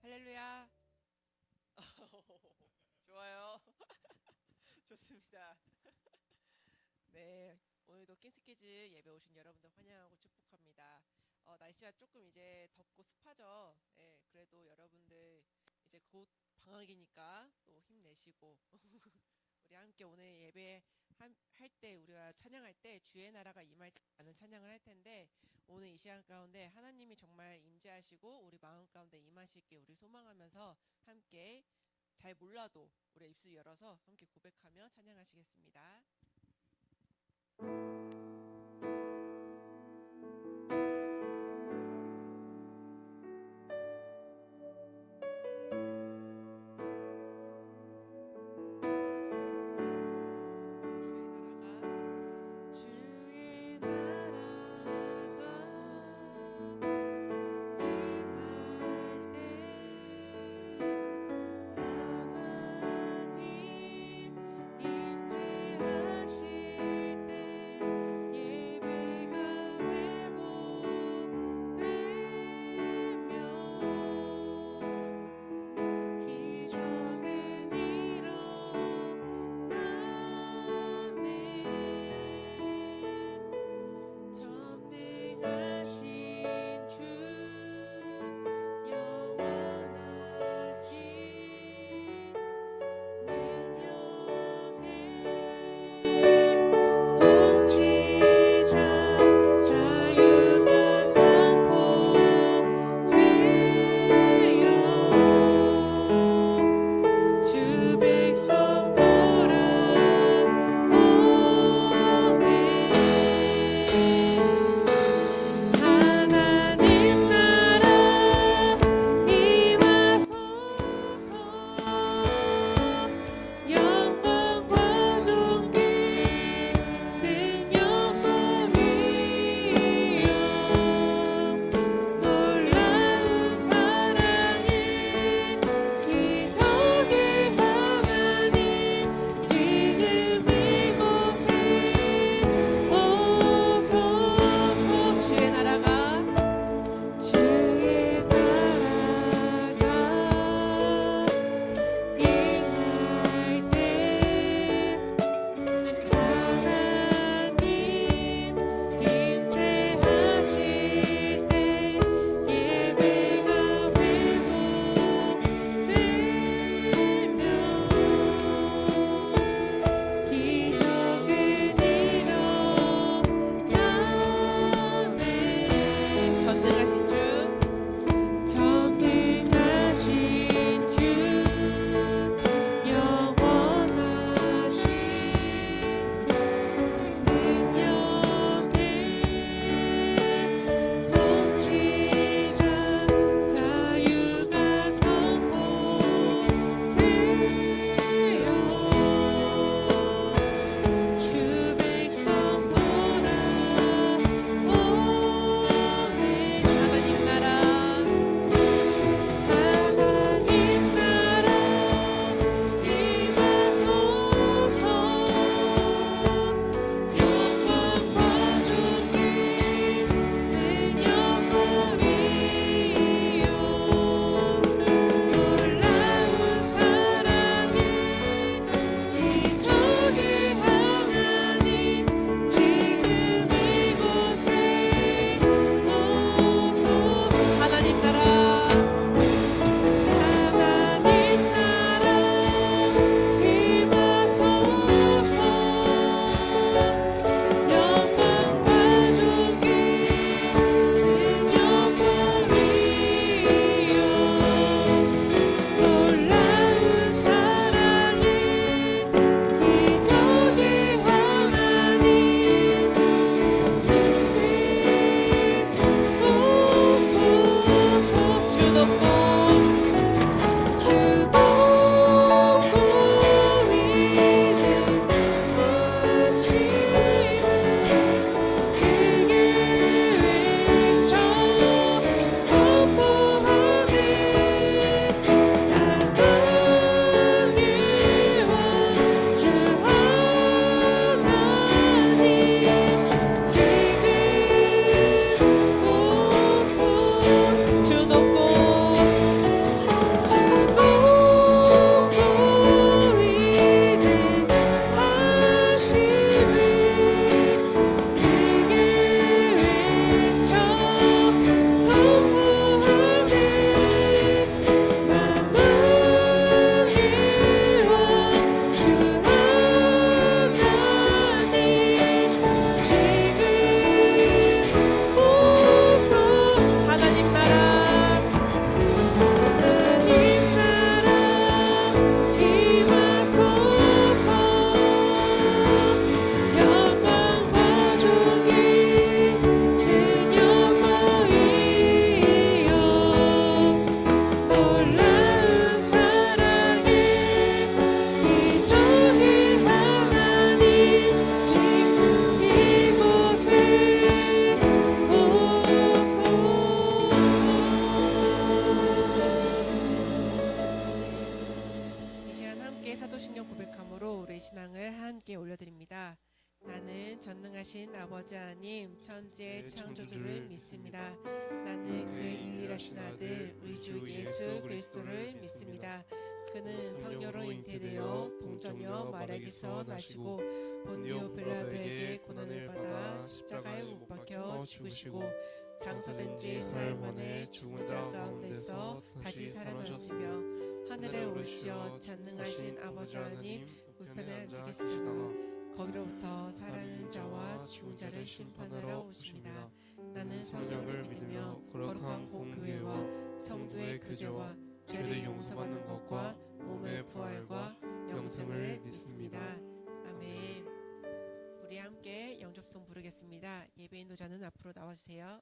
할렐루야. 좋아요. 좋습니다. 네. 오늘도 킨스키즈 예배 오신 여러분들 환영하고 축복합니다. 날씨가 조금 이제 덥고 습하죠. 네, 그래도 여러분들 이제 곧 방학이니까 또 힘내시고 우리 함께 오늘 예배 할 때 우리가 찬양할 때 주의 나라가 임할 때라는 찬양을 할 텐데 오늘 이 시간 가운데 하나님이 정말 임재하시고 우리 마음 가운데 임하시길 우리 소망하면서 함께 잘 몰라도 우리 입술 열어서 함께 고백하며 찬양하시겠습니다. 주의 나라가 임할 때 하나님 임재하시고 사도신경 고백함으로 우리 신앙을 함께 올려드립니다. 나는 전능하신 아버지 하나님 천지의 창조주를 믿습니다. 나는 그의 유일하신 아들 우리 주 예수 그리스도를 믿습니다. 그는 성녀로 잉태되어 동정녀 마리아에게서 나시고 본디오 빌라도에게 고난을 받아 십자가에 못 박혀 죽으시고 장사된 지 사흘 만에 죽은 자 가운데서 다시 살아나셨으며 하늘에 오르시어 전능하신 아버지 하나님 우편에 앉아 계시다가 거기로부터 살아있는 자와 죽은 자를 심판하러 오십니다. 나는 성령을 믿으며 거룩한 공교회와 성도의 교제와 죄를 용서받는 것과 몸의 부활과 영생을 믿습니다. 아멘. 우리 함께 영접송 부르겠습니다. 예배 인도자는 앞으로 나와주세요.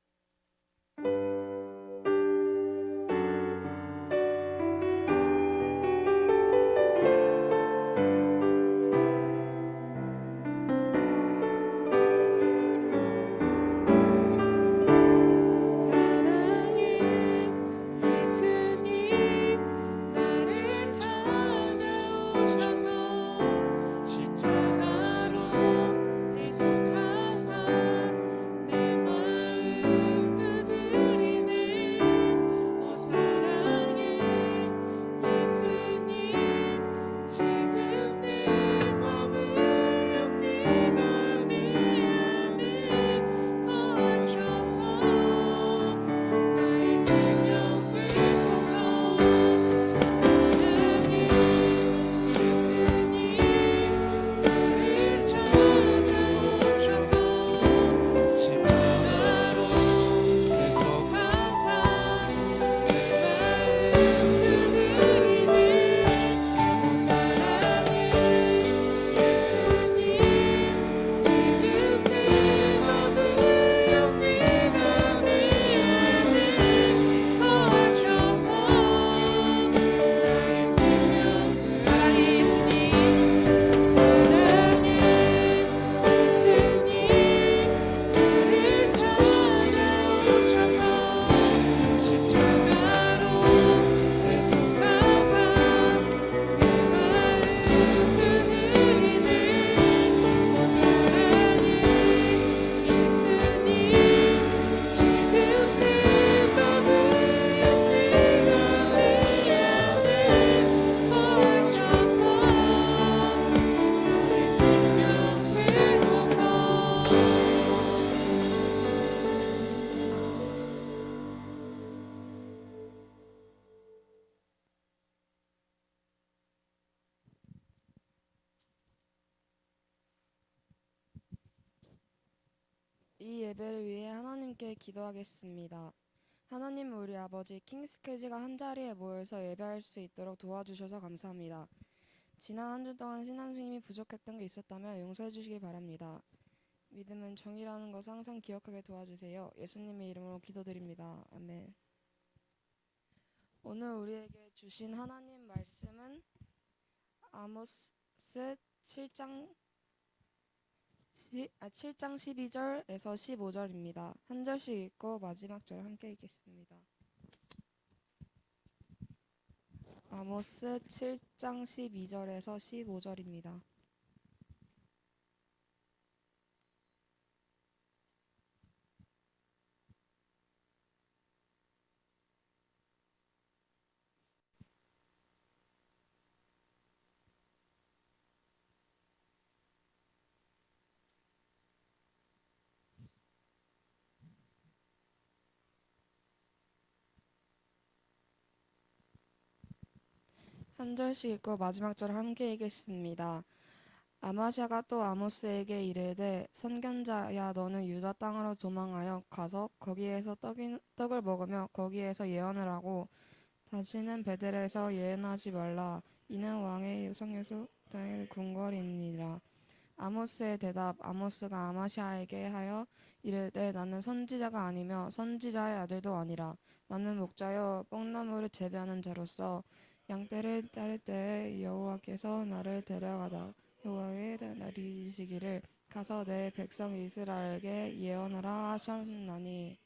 이 예배를 위해 하나님께 기도하겠습니다. 하나님 우리 아버지 킹스케지가 한자리에 모여서 예배할 수 있도록 도와주셔서 감사합니다. 지난 한 주 동안 신앙심이 부족했던 게 있었다면 용서해 주시기 바랍니다. 믿음은 정이라는 것을 항상 기억하게 도와주세요. 예수님의 이름으로 기도드립니다. 아멘. 오늘 우리에게 주신 하나님 말씀은 아모스 7장 12절에서 15절입니다. 한 절씩 읽고 마지막 절 함께 읽겠습니다. 아모스 7장 12절에서 15절입니다. 한 절씩 읽고 마지막 절을 함께 읽겠습니다. 아마샤가 또 아모스에게 이르되 선견자야 너는 유다 땅으로 도망하여 가서 거기에서 떡을 먹으며 거기에서 예언을 하고 다시는 베델에서 예언하지 말라. 이는 왕의 성에서 땅의 궁궐이니라. 아모스의 대답 아모스가 아마샤에게 하여 이르되 나는 선지자가 아니며 선지자의 아들도 아니라 나는 목자여 뽕나무를 재배하는 자로서 양떼를 따를 때에 여호와께서 나를 데려가다 여호와의 날이 이르시기를 가서 내 백성 이스라엘에게 예언하라 하셨나니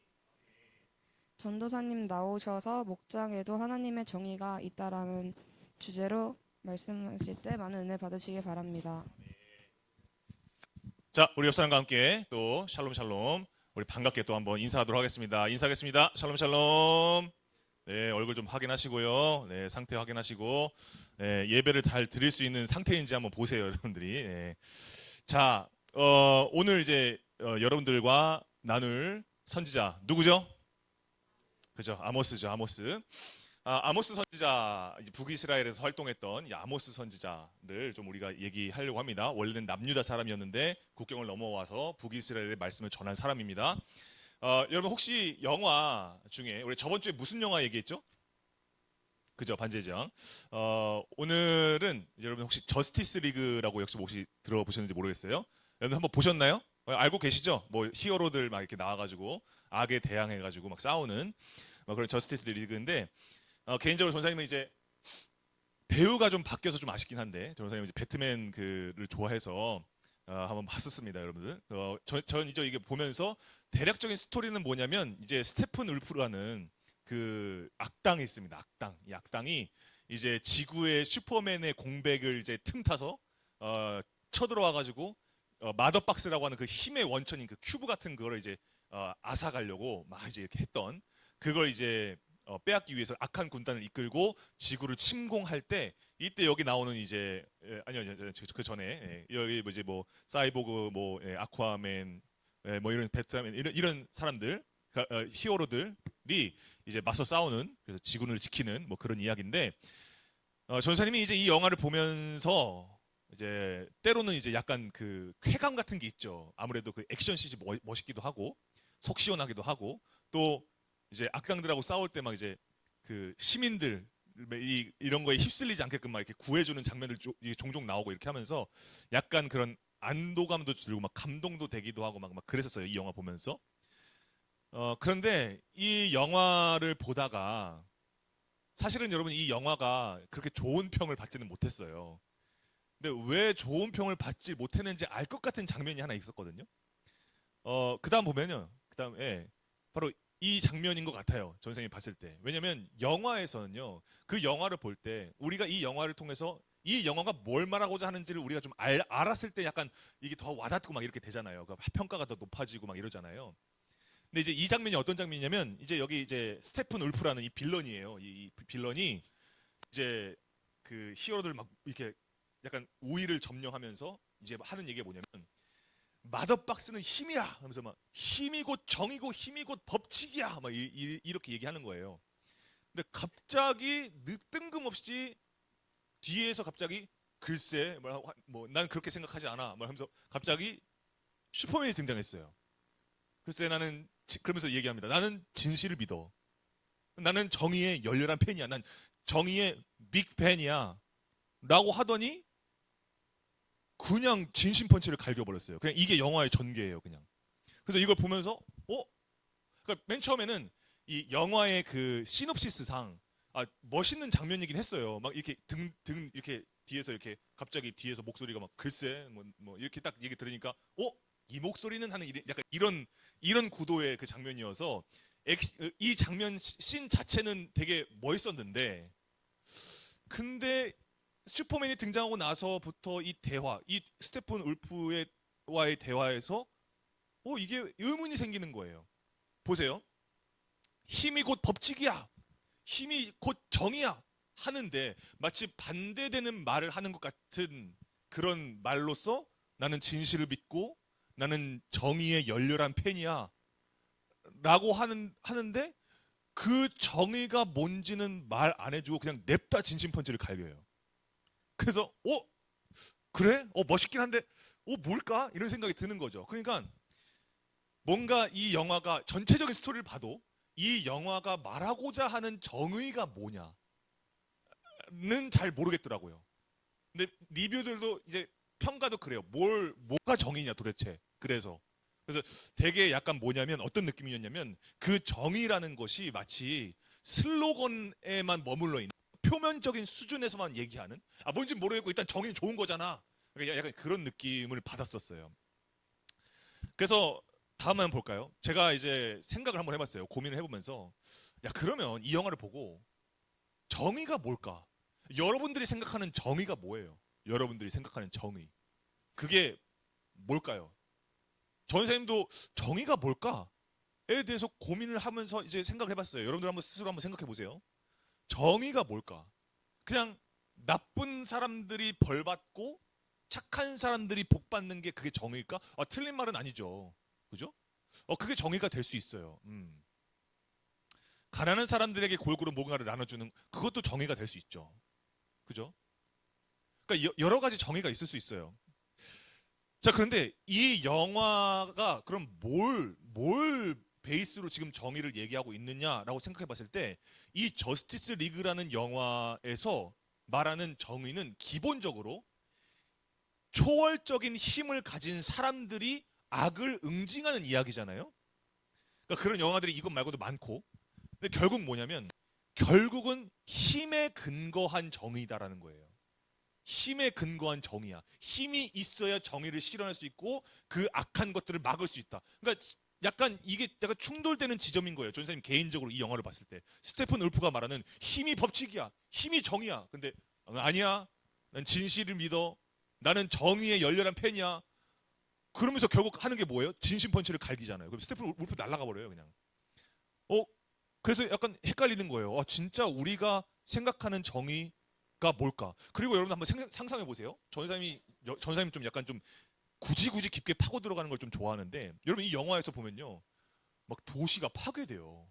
전도사님 나오셔서 목장에도 하나님의 정의가 있다라는 주제로 말씀하실 때 많은 은혜 받으시길 바랍니다. 자, 우리 옆 사람과 함께 또 샬롬 샬롬 우리 반갑게 또 한번 인사하도록 하겠습니다. 인사하겠습니다. 샬롬 샬롬. 네, 얼굴 좀 확인하시고요. 네, 상태 확인하시고 네, 예배를 잘 드릴 수 있는 상태인지 한번 보세요, 여러분들이. 네. 자, 오늘 이제 여러분들과 나눌 선지자 누구죠? 그죠? 아모스죠, 아모스. 아모스 선지자, 이제 북이스라엘에서 활동했던 이 아모스 선지자를 좀 우리가 얘기하려고 합니다. 원래는 남유다 사람이었는데 국경을 넘어와서 북이스라엘의 말씀을 전한 사람입니다. 여러분 혹시 영화 중에 우리 저번 주에 무슨 영화 얘기했죠? 그죠, 반지의 제왕. 오늘은 여러분 혹시 저스티스 리그라고 혹시 들어보셨는지 모르겠어요. 여러분 한번 보셨나요? 알고 계시죠? 뭐 히어로들 막 이렇게 나와가지고 악에 대항해가지고 막 싸우는 그런 저스티스 리그인데 개인적으로 전사님은 이제 배우가 좀 바뀌어서 좀 아쉽긴 한데 전사님은 이제 배트맨 그를 좋아해서 한번 봤었습니다, 여러분들. 전 이제 이게 보면서 대략적인 스토리는 뭐냐면 이제 스테픈 울프라는 그 악당이 있습니다. 악당. 이 악당이 이제 지구의 슈퍼맨의 공백을 이제 틈타서 쳐들어와가지고 마더박스라고 하는 그 힘의 원천인 그 큐브 같은 거를 이제 앗아가려고 막 이제 이렇게 했던 그걸 이제 빼앗기 위해서 악한 군단을 이끌고 지구를 침공할 때 이때 여기 나오는 이제 아니요 그 전에 여기 뭐 이제 뭐 사이보그 뭐 아쿠아맨 뭐 이런 배트맨 이런 사람들 히어로들이 이제 맞서 싸우는 그래서 지구를 지키는 뭐 그런 이야기인데 전사님이 이제 이 영화를 보면서 이제 때로는 이제 약간 그 쾌감 같은 게 있죠. 아무래도 그 액션 씬이 멋있기도 하고 속 시원하기도 하고 또 이제 악당들하고 싸울 때 막 이제 그 시민들 이런 거에 휩쓸리지 않게끔 막 이렇게 구해주는 장면들 종종 나오고 이렇게 하면서 약간 그런 안도감도 들고 막 감동도 되기도 하고 막 그랬었어요, 이 영화 보면서. 그런데 이 영화를 보다가 사실은 여러분 이 영화가 그렇게 좋은 평을 받지는 못했어요. 근데 왜 좋은 평을 받지 못했는지 알 것 같은 장면이 하나 있었거든요. 그다음 보면요. 그다음에 바로 이 장면인 것 같아요. 전 선생님이 봤을 때. 왜냐면 영화에서는요. 그 영화를 볼 때 우리가 이 영화를 통해서 이 영화가 뭘 말하고자 하는지를 우리가 좀 알았을 때 약간 이게 더 와닿고 막 이렇게 되잖아요. 그 평가가 더 높아지고 막 이러잖아요. 근데 이제 이 장면이 어떤 장면이냐면 이제 여기 이제 스테픈 울프라는 이 빌런이에요. 이 빌런이 이제 그 히어로들 막 이렇게 약간 우위를 점령하면서 이제 하는 얘기가 뭐냐면 마더박스는 힘이야 하면서 막 힘이 곧 정이고 힘이 곧 법칙이야 막 이렇게 얘기하는 거예요. 근데 갑자기 뜬금없이 뒤에서 갑자기 글쎄 난 그렇게 생각하지 않아 뭐 하면서 갑자기 슈퍼맨이 등장했어요. 글쎄 나는 그러면서 얘기합니다. 나는 진실을 믿어. 나는 정의의 열렬한 팬이야. 난 정의의 빅팬이야. 라고 하더니 그냥 진심 펀치를 갈겨버렸어요. 그냥 이게 영화의 전개예요, 그냥. 그래서 이걸 보면서 그러니까 맨 처음에는 이 영화의 그 시놉시스상 멋있는 장면이긴 했어요. 막 이렇게 등 이렇게 뒤에서 이렇게 갑자기 뒤에서 목소리가 막 글쎄 뭐 이렇게 딱 얘기 들으니까 이 목소리는 하는 약간 이런 구도의 그 장면이어서 이 장면 씬 자체는 되게 멋있었는데 근데 슈퍼맨이 등장하고 나서부터 이 대화, 이 스테픈 울프와의 대화에서 이게 의문이 생기는 거예요. 보세요. 힘이 곧 법칙이야. 힘이 곧 정의야. 하는데 마치 반대되는 말을 하는 것 같은 그런 말로써 나는 진실을 믿고 나는 정의의 열렬한 팬이야. 라고 하는데 그 정의가 뭔지는 말 안 해주고 그냥 냅다 진심 펀치를 갈겨요. 그래서 그래? 멋있긴 한데 뭘까? 이런 생각이 드는 거죠. 그러니까 뭔가 이 영화가 전체적인 스토리를 봐도 이 영화가 말하고자 하는 정의가 뭐냐는 잘 모르겠더라고요. 근데 리뷰들도 이제 평가도 그래요. 뭐가 정의냐 도대체. 그래서 되게 약간 뭐냐면 어떤 느낌이었냐면 그 정의라는 것이 마치 슬로건에만 머물러 있는 표면적인 수준에서만 얘기하는 뭔지 모르겠고 일단 정의는 좋은 거잖아. 그러니까 약간 그런 느낌을 받았었어요. 그래서 다음 한번 볼까요? 제가 이제 생각을 한번 해봤어요. 고민을 해보면서 그러면 이 영화를 보고 정의가 뭘까? 여러분들이 생각하는 정의가 뭐예요? 여러분들이 생각하는 정의. 그게 뭘까요? 전 선생님도 정의가 뭘까에 대해서 고민을 하면서 이제 생각을 해봤어요. 여러분들 한번 스스로 한번 생각해 보세요. 정의가 뭘까? 그냥 나쁜 사람들이 벌 받고 착한 사람들이 복 받는 게 그게 정의일까? 틀린 말은 아니죠. 그죠? 그게 정의가 될 수 있어요. 가난한 사람들에게 골고루 뭔가를 나눠주는 그것도 정의가 될 수 있죠. 그죠? 그러니까 여러 가지 정의가 있을 수 있어요. 자, 그런데 이 영화가 그럼 뭘 베이스로 지금 정의를 얘기하고 있느냐라고 생각해 봤을 때 이 저스티스 리그라는 영화에서 말하는 정의는 기본적으로 초월적인 힘을 가진 사람들이 악을 응징하는 이야기잖아요. 그러니까 그런 영화들이 이것 말고도 많고, 근데 결국 뭐냐면 결국은 힘에 근거한 정의다라는 거예요. 힘에 근거한 정의야. 힘이 있어야 정의를 실현할 수 있고 그 악한 것들을 막을 수 있다. 그러니까 약간 이게 약간 충돌되는 지점인 거예요. 존 선생님 개인적으로 이 영화를 봤을 때 스테픈 울프가 말하는 힘이 법칙이야, 힘이 정의야. 근데 아니야, 난 진실을 믿어. 나는 정의의 열렬한 팬이야. 그러면서 결국 하는 게 뭐예요? 진심 펀치를 갈기잖아요. 그럼 스테픈 울프 날아가 버려요, 그냥. 그래서 약간 헷갈리는 거예요. 진짜 우리가 생각하는 정의가 뭘까? 그리고 여러분 한번 상상해 보세요. 전사님이 좀 약간 좀 굳이 깊게 파고 들어가는 걸 좀 좋아하는데, 여러분 이 영화에서 보면요, 막 도시가 파괴돼요.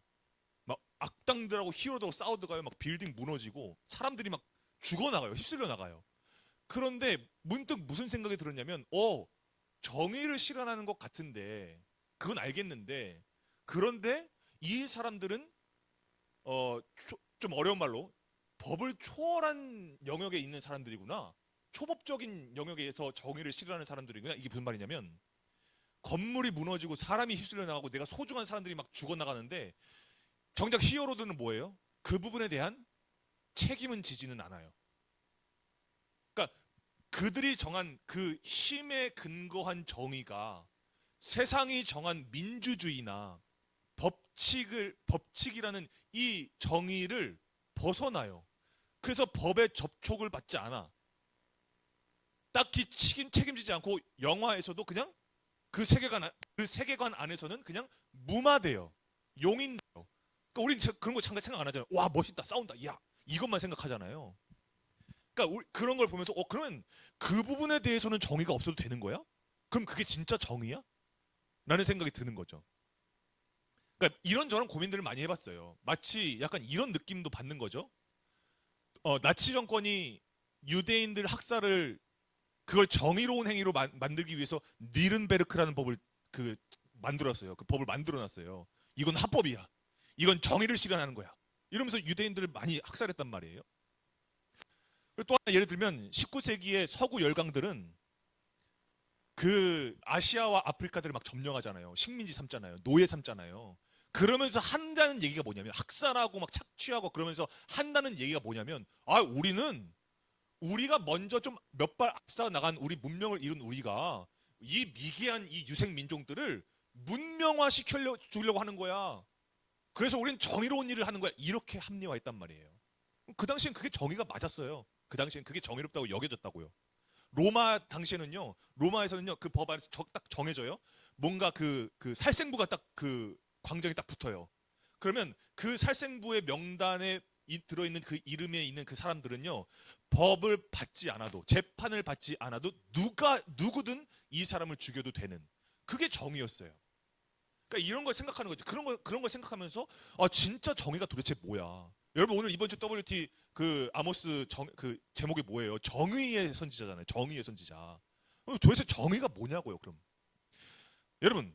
막 악당들하고 히어로들하고 싸우다가요, 막 빌딩 무너지고 사람들이 막 죽어나가요, 휩쓸려 나가요. 그런데 문득 무슨 생각이 들었냐면, 정의를 실현하는 것 같은데, 그건 알겠는데, 그런데 이 사람들은 좀 어려운 말로 법을 초월한 영역에 있는 사람들이구나. 초법적인 영역에서 정의를 실현하는 사람들이구나. 이게 무슨 말이냐면 건물이 무너지고 사람이 휩쓸려 나가고 내가 소중한 사람들이 막 죽어나가는데 정작 히어로들은 뭐예요? 그 부분에 대한 책임은 지지는 않아요. 그러니까 그들이 정한 그 힘에 근거한 정의가 세상이 정한 민주주의나 법칙이라는 이 정의를 벗어나요. 그래서 법에 접촉을 받지 않아. 딱히 책임지지 않고 영화에서도 그냥 그 세계관 안에서는 그냥 무마돼요. 용인돼요. 그러니까 우린 그런 거 잠깐 생각 안 하잖아요. 와, 멋있다, 싸운다, 야, 이것만 생각하잖아요. 그러니까 그런 걸 보면서 그러면 그 부분에 대해서는 정의가 없어도 되는 거야? 그럼 그게 진짜 정의야? 라는 생각이 드는 거죠. 그러니까 이런저런 고민들을 많이 해봤어요. 마치 약간 이런 느낌도 받는 거죠. 나치 정권이 유대인들 학살을 그걸 정의로운 행위로 만들기 위해서 니른베르크라는 법을 만들었어요. 그 법을 만들어놨어요. 이건 합법이야. 이건 정의를 실현하는 거야. 이러면서 유대인들을 많이 학살했단 말이에요. 또 하나 예를 들면 19세기의 서구 열강들은 그 아시아와 아프리카들을 막 점령하잖아요. 식민지 삼잖아요. 노예 삼잖아요. 그러면서 한다는 얘기가 뭐냐면 학살하고 막 착취하고 그러면서 한다는 얘기가 뭐냐면 우리가 먼저 좀 몇 발 앞서 나간 우리 문명을 이룬 우리가 이 미개한 이 유색 민족들을 문명화 시켜주려고 하는 거야. 그래서 우린 정의로운 일을 하는 거야. 이렇게 합리화했단 말이에요. 그 당시엔 그게 정의가 맞았어요. 그 당시엔 그게 정의롭다고 여겨졌다고요. 로마에서는요 그 법 안에서 딱 정해져요. 뭔가 그 살생부가 딱 그 광장에 딱 붙어요. 그러면 그 살생부의 명단에 들어있는 그 이름에 있는 그 사람들은요 법을 받지 않아도 재판을 받지 않아도 누구든 이 사람을 죽여도 되는 그게 정의였어요. 그러니까 이런 걸 생각하는 거죠. 그런 걸 생각하면서 진짜 정의가 도대체 뭐야? 여러분 오늘 이번 주 WT 그 아모스 그 제목이 뭐예요? 정의의 선지자잖아요. 정의의 선지자. 도대체 정의가 뭐냐고요? 그럼 여러분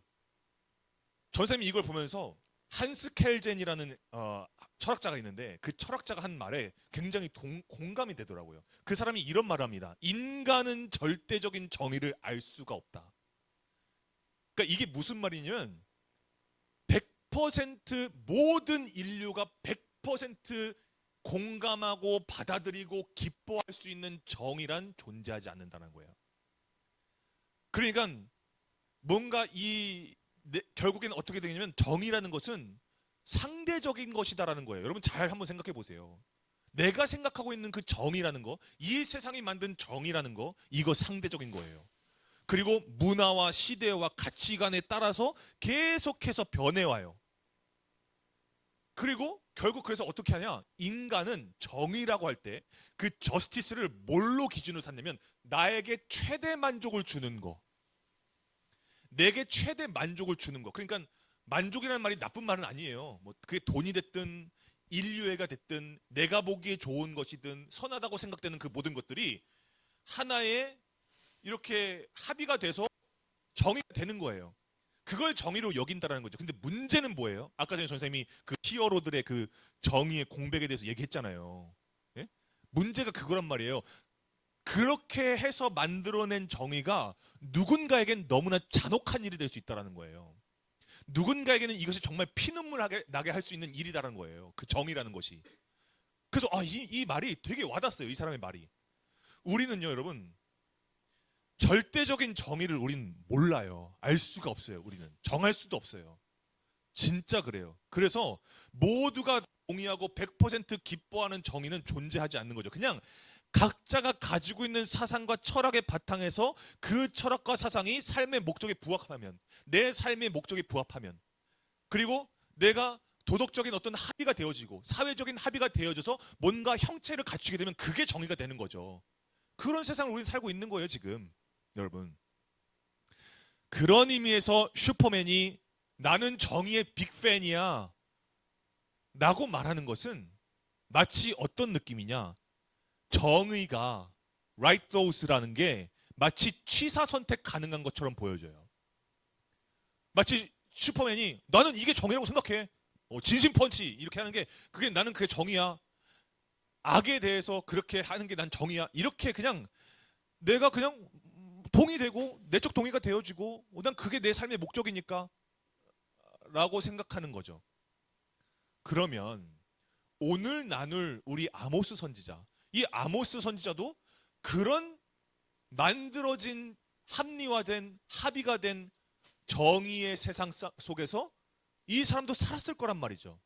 전쌤이 이걸 보면서 한스 켈젠이라는 철학자가 있는데 그 철학자가 한 말에 굉장히 공감이 되더라고요. 그 사람이 이런 말을 합니다. 인간은 절대적인 정의를 알 수가 없다. 그러니까 이게 무슨 말이냐면 100% 모든 인류가 100% 공감하고 받아들이고 기뻐할 수 있는 정의란 존재하지 않는다는 거예요. 그러니까 뭔가 결국에는 어떻게 되냐면 정의라는 것은 상대적인 것이다라는 거예요. 여러분 잘 한번 생각해 보세요. 내가 생각하고 있는 그 정의라는 거, 이 세상이 만든 정의라는 거, 이거 상대적인 거예요. 그리고 문화와 시대와 가치관에 따라서 계속해서 변해와요. 그리고 결국 그래서 어떻게 하냐? 인간은 정의라고 할 때 그 저스티스를 뭘로 기준으로 삼냐면 나에게 최대 만족을 주는 거. 내게 최대 만족을 주는 거. 그러니까 만족이라는 말이 나쁜 말은 아니에요. 뭐 그게 돈이 됐든 인류애가 됐든 내가 보기에 좋은 것이든 선하다고 생각되는 그 모든 것들이 하나의 이렇게 합의가 돼서 정의가 되는 거예요. 그걸 정의로 여긴다라는 거죠. 근데 문제는 뭐예요? 아까 전에 선생님이 그 히어로들의 그 정의의 공백에 대해서 얘기했잖아요. 예? 문제가 그거란 말이에요. 그렇게 해서 만들어낸 정의가 누군가에겐 너무나 잔혹한 일이 될 수 있다는 거예요. 누군가에게는 이것이 정말 피눈물 나게 할 수 있는 일이다라는 거예요. 그 정의라는 것이. 그래서 이 말이 되게 와닿았어요. 이 사람의 말이. 우리는요, 여러분, 절대적인 정의를 우린 몰라요. 알 수가 없어요. 우리는 정할 수도 없어요. 진짜 그래요. 그래서 모두가 동의하고 100% 기뻐하는 정의는 존재하지 않는 거죠. 그냥 각자가 가지고 있는 사상과 철학의 바탕에서 그 철학과 사상이 삶의 목적에 부합하면, 내 삶의 목적에 부합하면, 그리고 내가 도덕적인 어떤 합의가 되어지고 사회적인 합의가 되어져서 뭔가 형체를 갖추게 되면 그게 정의가 되는 거죠. 그런 세상을 우리는 살고 있는 거예요, 지금. 여러분. 그런 의미에서 슈퍼맨이 나는 정의의 빅팬이야 라고 말하는 것은 마치 어떤 느낌이냐? 정의가 right those라는 게 마치 취사 선택 가능한 것처럼 보여져요. 마치 슈퍼맨이 나는 이게 정의라고 생각해. 진심 펀치 이렇게 하는 게 그게 정의야. 악에 대해서 그렇게 하는 게 난 정의야. 이렇게 그냥 내가 그냥 동의되고 내적 동의가 되어지고 난 그게 내 삶의 목적이니까 라고 생각하는 거죠. 그러면 오늘 나눌 우리 아모스 선지자, 이 아모스 선지자도 그런 만들어진 합리화된 합의가 된 정의의 세상 속에서 이 사람도 살았을 거란 말이죠.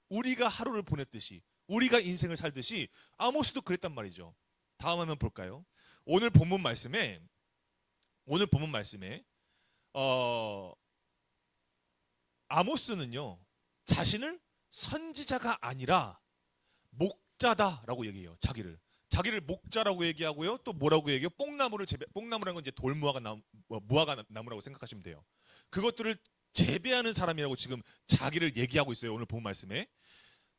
우리가 하루를 보냈듯이, 우리가 인생을 살듯이 아모스도 그랬단 말이죠. 다음 화면 볼까요? 오늘 본문 말씀에 아모스는요, 자신을 선지자가 아니라 목자다라고 얘기해요. 자기를 목자라고 얘기하고요. 또 뭐라고 얘기해요? 뽕나무라는 건 이제 무화과 나무라고 생각하시면 돼요. 그것들을 재배하는 사람이라고 지금 자기를 얘기하고 있어요. 오늘 본 말씀에.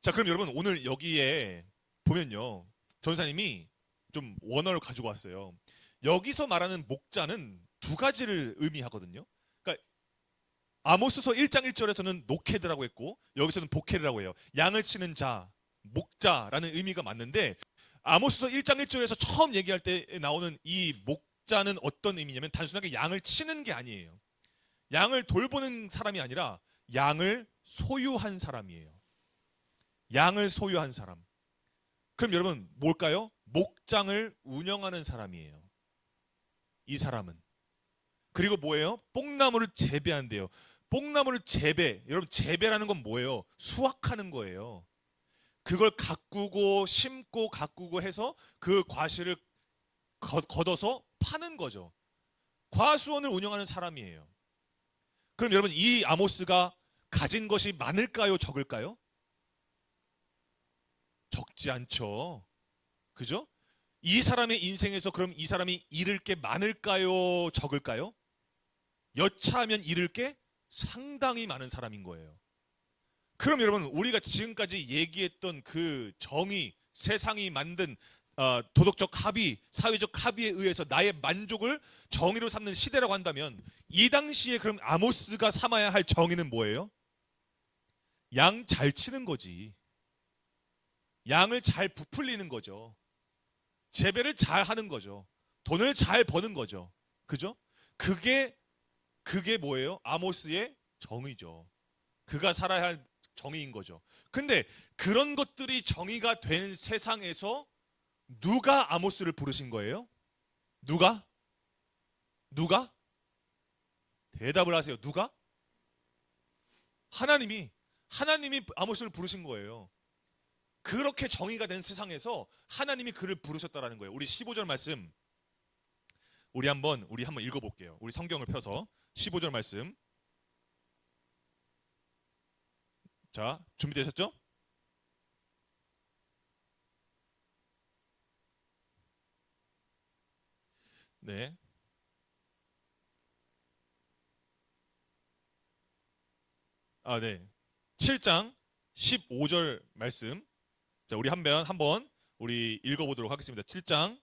자, 그럼 여러분 오늘 여기에 보면요, 전사님이 좀 원어를 가지고 왔어요. 여기서 말하는 목자는 두 가지를 의미하거든요. 그러니까 아모스서 1장 1절에서는 노케드라고 했고 여기서는 보케르라고 해요. 양을 치는 자, 목자라는 의미가 맞는데 아모스서 1장 1절에서 처음 얘기할 때 나오는 이 목자는 어떤 의미냐면 단순하게 양을 치는 게 아니에요. 양을 돌보는 사람이 아니라 양을 소유한 사람이에요. 양을 소유한 사람. 그럼 여러분 뭘까요? 목장을 운영하는 사람이에요. 이 사람은. 그리고 뭐예요? 뽕나무를 재배한대요. 뽕나무를 여러분 재배라는 건 뭐예요? 수확하는 거예요. 그걸 가꾸고 심고 가꾸고 해서 그 과실을 걷어서 파는 거죠. 과수원을 운영하는 사람이에요. 그럼 여러분 이 아모스가 가진 것이 많을까요? 적을까요? 적지 않죠. 그죠? 이 사람의 인생에서 그럼 이 사람이 잃을 게 많을까요? 적을까요? 여차하면 잃을 게 상당히 많은 사람인 거예요. 그럼 여러분 우리가 지금까지 얘기했던 그 정의, 세상이 만든 도덕적 합의, 사회적 합의에 의해서 나의 만족을 정의로 삼는 시대라고 한다면 이 당시에 그럼 아모스가 삼아야 할 정의는 뭐예요? 양 잘 치는 거지. 양을 잘 부풀리는 거죠. 재배를 잘 하는 거죠. 돈을 잘 버는 거죠. 그죠? 그게 뭐예요? 아모스의 정의죠. 그가 살아야 할 정의인 거죠. 근데 그런 것들이 정의가 된 세상에서 누가 아모스를 부르신 거예요? 누가? 대답을 하세요. 누가? 하나님이 아모스를 부르신 거예요. 그렇게 정의가 된 세상에서 하나님이 그를 부르셨다라는 거예요. 우리 15절 말씀 우리 한번 읽어볼게요. 우리 성경을 펴서 15절 말씀. 자, 준비되셨죠? 네. 네. 7장 15절 말씀. 자, 우리 한번 우리 읽어보도록 하겠습니다. 7장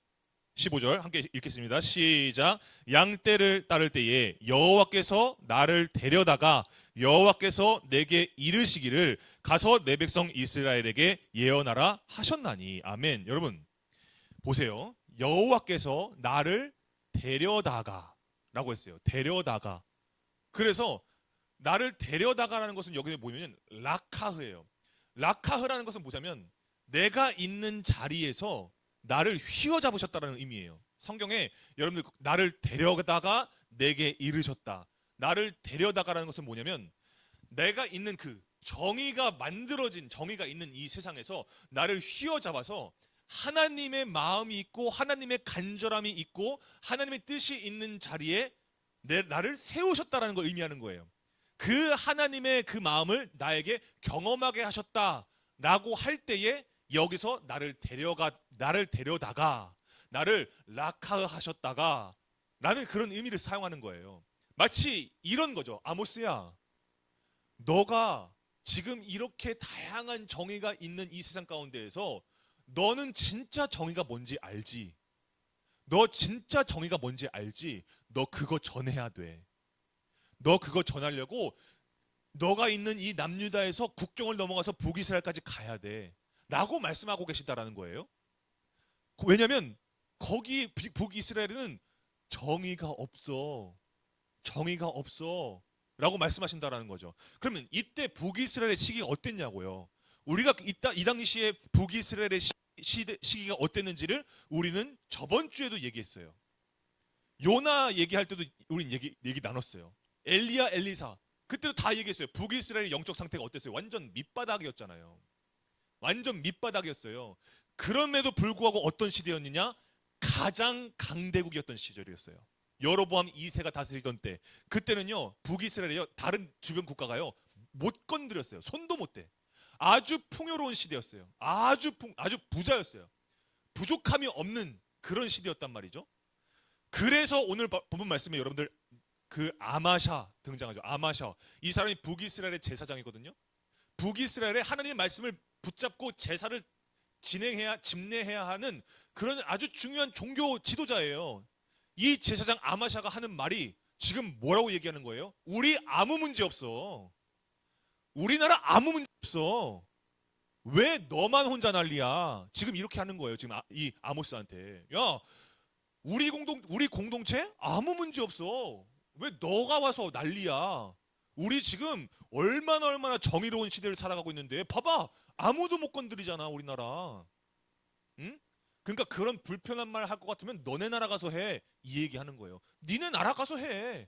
15절 함께 읽겠습니다. 시작. 양떼를 따를 때에 여호와께서 나를 데려다가 여호와께서 내게 이르시기를 가서 내 백성 이스라엘에게 예언하라 하셨나니. 아멘. 여러분 보세요. 여호와께서 나를 데려다가 라고 했어요. 데려다가. 그래서 나를 데려다가라는 것은 여기에 보면 라카흐예요. 라카흐라는 것은 뭐냐면 내가 있는 자리에서 나를 휘어잡으셨다는 의미예요. 성경에 여러분들 나를 데려다가 내게 이르셨다. 나를 데려다가라는 것은 뭐냐면 내가 있는 그 정의가 만들어진 정의가 있는 이 세상에서 나를 휘어잡아서 하나님의 마음이 있고 하나님의 간절함이 있고 하나님의 뜻이 있는 자리에 나를 세우셨다라는 걸 의미하는 거예요. 그 하나님의 그 마음을 나에게 경험하게 하셨다라고 할 때에 여기서 나를 데려다가 나를 라카흐 하셨다가 라는 그런 의미를 사용하는 거예요. 마치 이런 거죠. 아모스야, 너가 지금 이렇게 다양한 정의가 있는 이 세상 가운데에서 너는 진짜 정의가 뭔지 알지? 너 진짜 정의가 뭔지 알지? 너 그거 전해야 돼. 너 그거 전하려고 너가 있는 이 남유다에서 국경을 넘어가서 북이스라엘까지 가야 돼 라고 말씀하고 계시다라는 거예요. 왜냐하면 거기 북이스라엘에는 정의가 없어 라고 말씀하신다라는 거죠. 그러면 이때 북이스라엘의 시기가 어땠냐고요. 우리가 이 당시에 북이스라엘의 시기가 어땠는지를 우리는 저번 주에도 얘기했어요. 요나 얘기할 때도 우린 얘기 나눴어요. 엘리야, 엘리사 그때도 다 얘기했어요. 북이스라엘의 영적 상태가 어땠어요? 완전 밑바닥이었잖아요. 완전 밑바닥이었어요. 그럼에도 불구하고 어떤 시대였느냐? 가장 강대국이었던 시절이었어요. 여로보암 2세가 다스리던 때, 그때는요 북이스라엘이요 다른 주변 국가가요 못 건드렸어요. 손도 못 대. 아주 풍요로운 시대였어요. 아주 부자였어요. 부족함이 없는 그런 시대였단 말이죠. 그래서 오늘 본문 말씀에 여러분들 그 아마샤 등장하죠. 아마샤. 이 사람이 북이스라엘의 제사장이거든요. 북이스라엘의 하나님의 말씀을 붙잡고 제사를 집례해야 하는 그런 아주 중요한 종교 지도자예요. 이 제사장 아마샤가 하는 말이 지금 뭐라고 얘기하는 거예요? 우리 아무 문제 없어. 우리나라 아무 문제 없어. 왜 너만 혼자 난리야? 지금 이렇게 하는 거예요. 지금 이 아모스한테. 야, 우리 공동체 아무 문제 없어. 왜 너가 와서 난리야? 우리 지금 얼마나 정의로운 시대를 살아가고 있는데 봐봐. 아무도 못 건드리잖아 우리나라. 응? 그러니까 그런 불편한 말 할 것 같으면 너네 나라 가서 해. 이 얘기하는 거예요. 니네 나라 가서 해.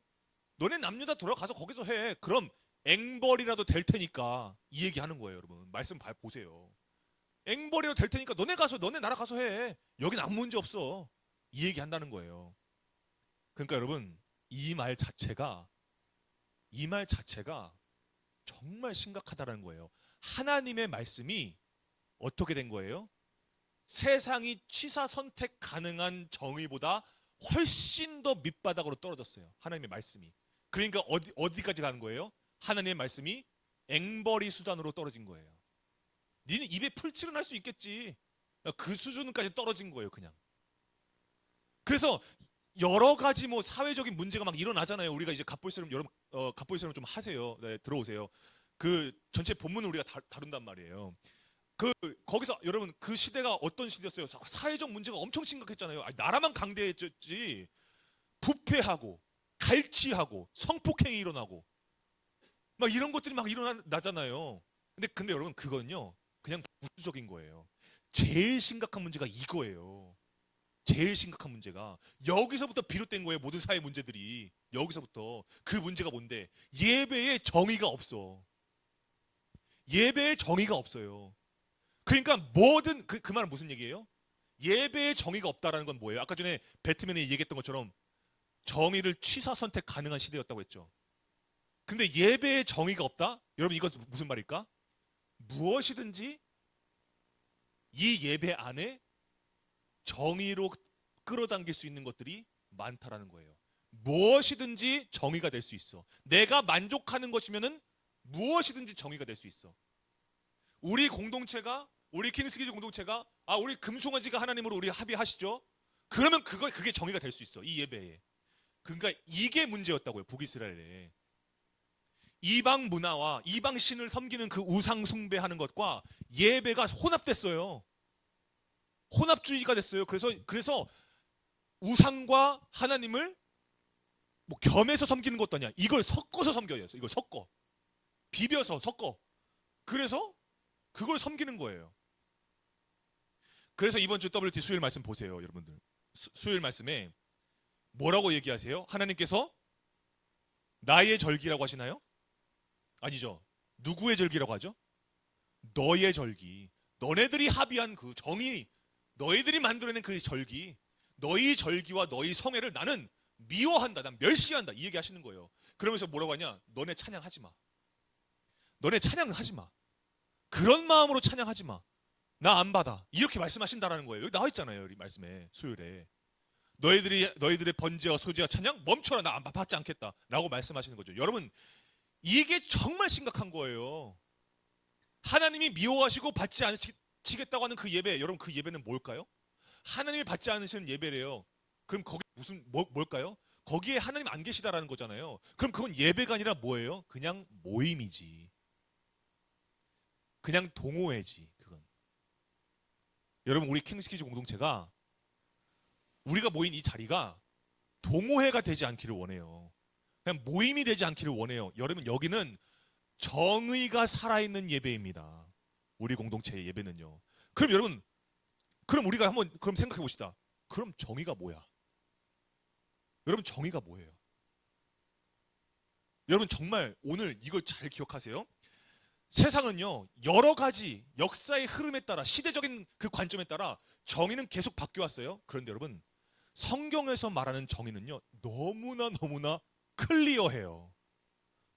너네 남유다 돌아가서 거기서 해. 그럼 앵벌이라도 될 테니까 이 얘기하는 거예요. 여러분 말씀 보세요. 앵벌이라도 될 테니까 너네 나라 가서 해. 여긴 아무 문제 없어. 이 얘기한다는 거예요. 그러니까 여러분 이 말 자체가 정말 심각하다는 거예요. 하나님의 말씀이 어떻게 된 거예요? 세상이 취사 선택 가능한 정의보다 훨씬 더 밑바닥으로 떨어졌어요. 하나님의 말씀이. 그러니까 어디까지 가는 거예요? 하나님의 말씀이 앵벌이 수단으로 떨어진 거예요. 니는 입에 풀칠은 할 수 있겠지. 그 수준까지 떨어진 거예요, 그냥. 그래서 여러 가지 뭐 사회적인 문제가 막 일어나잖아요. 우리가 이제 갑볼스름 좀 하세요. 네, 들어오세요. 그 전체 본문을 우리가 다룬단 말이에요. 거기서 여러분 그 시대가 어떤 시대였어요? 사회적 문제가 엄청 심각했잖아요. 나라만 강대했지. 부패하고 갈취하고 성폭행이 일어나고 막 이런 것들이 막 일어나잖아요. 근데 여러분 그건요 그냥 부수적인 거예요. 제일 심각한 문제가 이거예요. 제일 심각한 문제가 여기서부터 비롯된 거예요. 모든 사회 문제들이 여기서부터. 그 문제가 뭔데? 예배에 정의가 없어. 예배에 정의가 없어요. 그러니까 뭐든 그 말은 무슨 얘기예요? 예배에 정의가 없다라는 건 뭐예요? 아까 전에 배트맨이 얘기했던 것처럼 정의를 취사 선택 가능한 시대였다고 했죠. 근데 예배에 정의가 없다? 여러분 이건 무슨 말일까? 무엇이든지 이 예배 안에 정의로 끌어당길 수 있는 것들이 많다라는 거예요. 무엇이든지 정의가 될 수 있어. 내가 만족하는 것이면은 무엇이든지 정의가 될 수 있어. 우리 공동체가, 우리 킹스키즈 공동체가 우리 금송아지가 하나님으로 우리 합의하시죠. 그러면 그게 정의가 될 수 있어. 이 예배에. 그러니까 이게 문제였다고요. 북이스라엘에. 이방 문화와 이방 신을 섬기는 그 우상 숭배하는 것과 예배가 혼합됐어요. 혼합주의가 됐어요. 그래서 우상과 하나님을 뭐 겸해서 섬기는 것도 아니야. 이걸 섞어서 섬겨요. 이걸 섞어. 비벼서 섞어. 그래서 그걸 섬기는 거예요. 그래서 이번 주 WT 수요일 말씀 보세요, 여러분들. 수요일 말씀에 뭐라고 얘기하세요? 하나님께서 나의 절기라고 하시나요? 아니죠. 누구의 절기라고 하죠? 너의 절기. 너네들이 합의한 그 정의, 너희들이 만들어낸 그 절기, 너희 절기와 너희 성회를 나는 미워한다. 난 멸시한다. 이 얘기 하시는 거예요. 그러면서 뭐라고 하냐? 너네 찬양하지 마. 너네 찬양하지 마. 그런 마음으로 찬양하지 마. 나 안 받아. 이렇게 말씀하신다라는 거예요. 여기 나와 있잖아요. 여기 말씀에 수요일에. 너희들의 번제와 소제와 찬양 멈춰라. 나 안 받지 않겠다. 라고 말씀하시는 거죠. 여러분 이게 정말 심각한 거예요. 하나님이 미워하시고 받지 않으시겠다고 하는 그 예배, 여러분 그 예배는 뭘까요? 하나님이 받지 않으시는 예배래요. 그럼 거기 뭘까요? 거기에 하나님 안 계시다라는 거잖아요. 그럼 그건 예배가 아니라 뭐예요? 그냥 모임이지. 그냥 동호회지. 그건. 여러분 우리 킹스키즈 공동체가 우리가 모인 이 자리가 동호회가 되지 않기를 원해요. 그냥 모임이 되지 않기를 원해요. 여러분 여기는 정의가 살아있는 예배입니다. 우리 공동체의 예배는요. 그럼 여러분, 그럼 우리가 한번 그럼 생각해 봅시다. 그럼 정의가 뭐야? 여러분 정의가 뭐예요? 여러분 정말 오늘 이걸 잘 기억하세요. 세상은요 여러 가지 역사의 흐름에 따라 시대적인 그 관점에 따라 정의는 계속 바뀌어 왔어요. 그런데 여러분 성경에서 말하는 정의는요 너무나 클리어해요.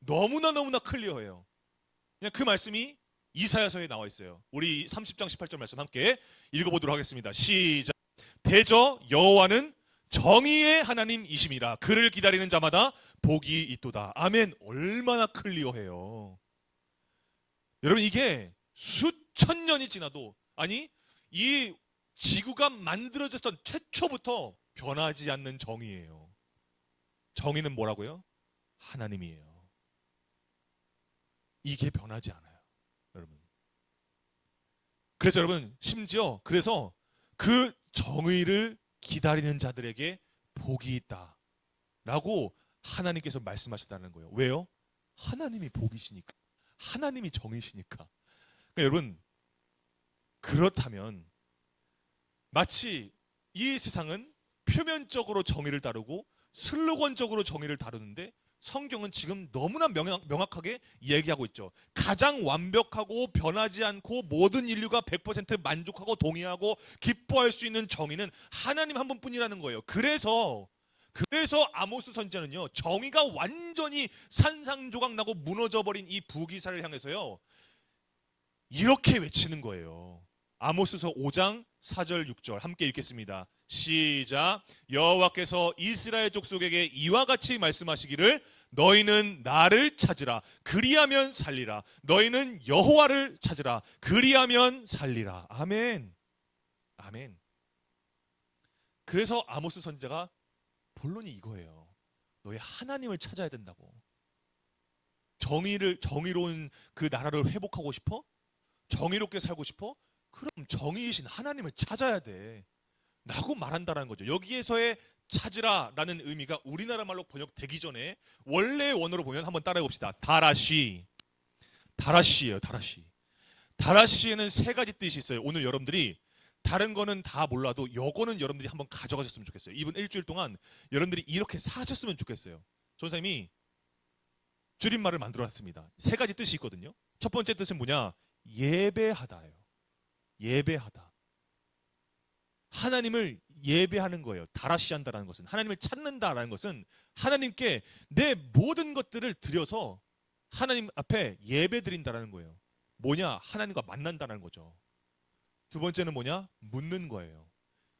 너무나 클리어해요. 그냥 그 말씀이 이사야서에 나와 있어요. 우리 30장 18절 말씀 함께 읽어보도록 하겠습니다. 시작. 대저 여호와는 정의의 하나님이심이라. 그를 기다리는 자마다 복이 있도다. 아멘. 얼마나 클리어해요. 여러분 이게 수천 년이 지나도 아니 이 지구가 만들어졌던 최초부터 변하지 않는 정의예요. 정의는 뭐라고요? 하나님이에요. 이게 변하지 않아요. 여러분. 그래서 여러분 심지어 그래서 그 정의를 기다리는 자들에게 복이 있다 라고 하나님께서 말씀하셨다는 거예요. 왜요? 하나님이 복이시니까. 하나님이 정의시니까. 그러니까 여러분 그렇다면 마치 이 세상은 표면적으로 정의를 다루고 슬로건적으로 정의를 다루는데 성경은 지금 너무나 명확하게 얘기하고 있죠. 가장 완벽하고 변하지 않고 모든 인류가 100% 만족하고 동의하고 기뻐할 수 있는 정의는 하나님 한 분뿐이라는 거예요. 그래서 아모스 선지자는요 정의가 완전히 산산조각 나고 무너져버린 이 북이스라엘을 향해서요 이렇게 외치는 거예요. 아모스서 5장 4절 6절 함께 읽겠습니다. 시작. 여호와께서 이스라엘 족속에게 이와 같이 말씀하시기를 너희는 나를 찾으라 그리하면 살리라. 너희는 여호와를 찾으라 그리하면 살리라. 아멘. 아멘. 그래서 아모스 선지자가 본론이 이거예요. 너희 하나님을 찾아야 된다고. 정의로운 그 나라를 회복하고 싶어? 정의롭게 살고 싶어? 그럼 정의이신 하나님을 찾아야 돼 라고 말한다는 거죠. 여기에서의 찾으라라는 의미가 우리나라 말로 번역되기 전에 원래의 원어로 보면 한번 따라해 봅시다. 다라시예요. 다라시에는 세 가지 뜻이 있어요. 오늘 여러분들이 다른 거는 다 몰라도 요거는 여러분들이 한번 가져가셨으면 좋겠어요. 이번 일주일 동안 여러분들이 이렇게 사셨으면 좋겠어요. 전사님이 줄임말을 만들어놨습니다. 세 가지 뜻이 있거든요. 첫 번째 뜻은 뭐냐? 예배하다예요. 예배하다. 하나님을 예배하는 거예요. 다라시한다라는 것은, 하나님을 찾는다라는 것은 하나님께 내 모든 것들을 드려서 하나님 앞에 예배 드린다라는 거예요. 뭐냐? 하나님과 만난다는 거죠. 두 번째는 뭐냐? 묻는 거예요.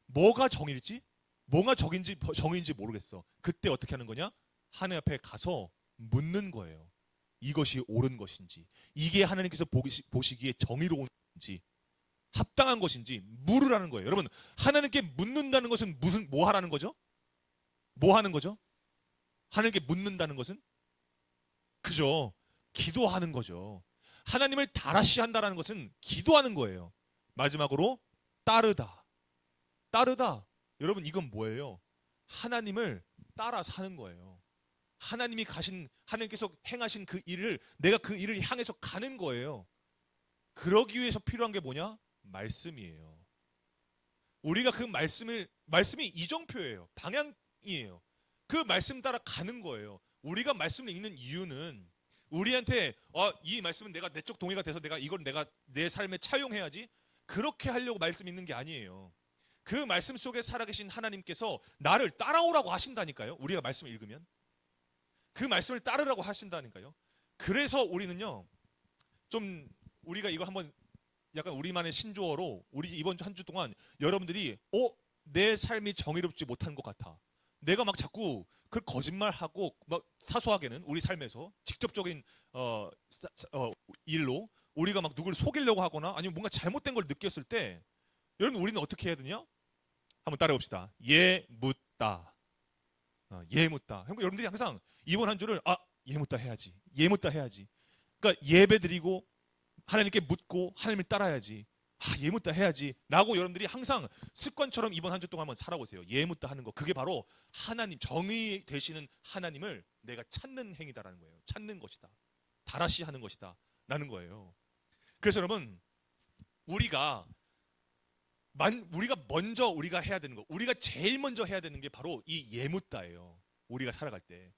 뭐가 정일지? 뭐가 정인지 모르겠어. 그때 어떻게 하는 거냐? 하나님 앞에 가서 묻는 거예요. 이것이 옳은 것인지, 이게 하나님께서 보시기에 정의로운 것인지, 합당한 것인지 물으라는 거예요. 여러분, 하나님께 묻는다는 것은 뭐 하라는 거죠? 뭐 하는 거죠? 하나님께 묻는다는 것은 그죠? 기도하는 거죠. 하나님을 다라시 한다는 것은 기도하는 거예요. 마지막으로 따르다. 따르다. 여러분, 이건 뭐예요? 하나님을 따라 사는 거예요. 하나님께서 행하신 그 일을 내가 그 일을 향해서 가는 거예요. 그러기 위해서 필요한 게 뭐냐? 말씀이에요. 우리가 그 말씀이 이정표예요. 방향이에요. 그 말씀 따라 가는 거예요. 우리가 말씀을 읽는 이유는 우리한테 이 말씀은 내가 내적 동의가 돼서 이걸 내가 내 삶에 차용해야지, 그렇게 하려고 말씀 읽는 게 아니에요. 그 말씀 속에 살아계신 하나님께서 나를 따라오라고 하신다니까요. 우리가 말씀을 읽으면 그 말씀을 따르라고 하신다니까요. 그래서 우리는요, 좀 우리가 이거 한번 약간 우리만의 신조어로, 우리 이번 한 주 동안 여러분들이 내 삶이 정의롭지 못한 것 같아, 내가 막 자꾸 그 거짓말하고 막 사소하게는 우리 삶에서 직접적인 일로 우리가 막 누구를 속이려고 하거나 아니면 뭔가 잘못된 걸 느꼈을 때, 여러분 우리는 어떻게 해야 되냐? 한번 따라해 봅시다. 예묻다. 예묻다. 여러분들이 항상 이번 한 주를 예묻다 해야지. 예묻다 해야지. 그러니까 예배드리고 하나님께 묻고 하나님을 따라야지. 예묻다 해야지. 라고 여러분들이 항상 습관처럼 이번 한 주 동안 한번 살아보세요. 예묻다 하는 거. 그게 바로 하나님, 정의 되시는 하나님을 내가 찾는 행위다라는 거예요. 찾는 것이다. 다라시 하는 것이다. 라는 거예요. 그래서 여러분, 우리가 먼저 우리가 해야 되는 거, 우리가 제일 먼저 해야 되는 게 바로 이 예묻다예요. 우리가 살아갈 때.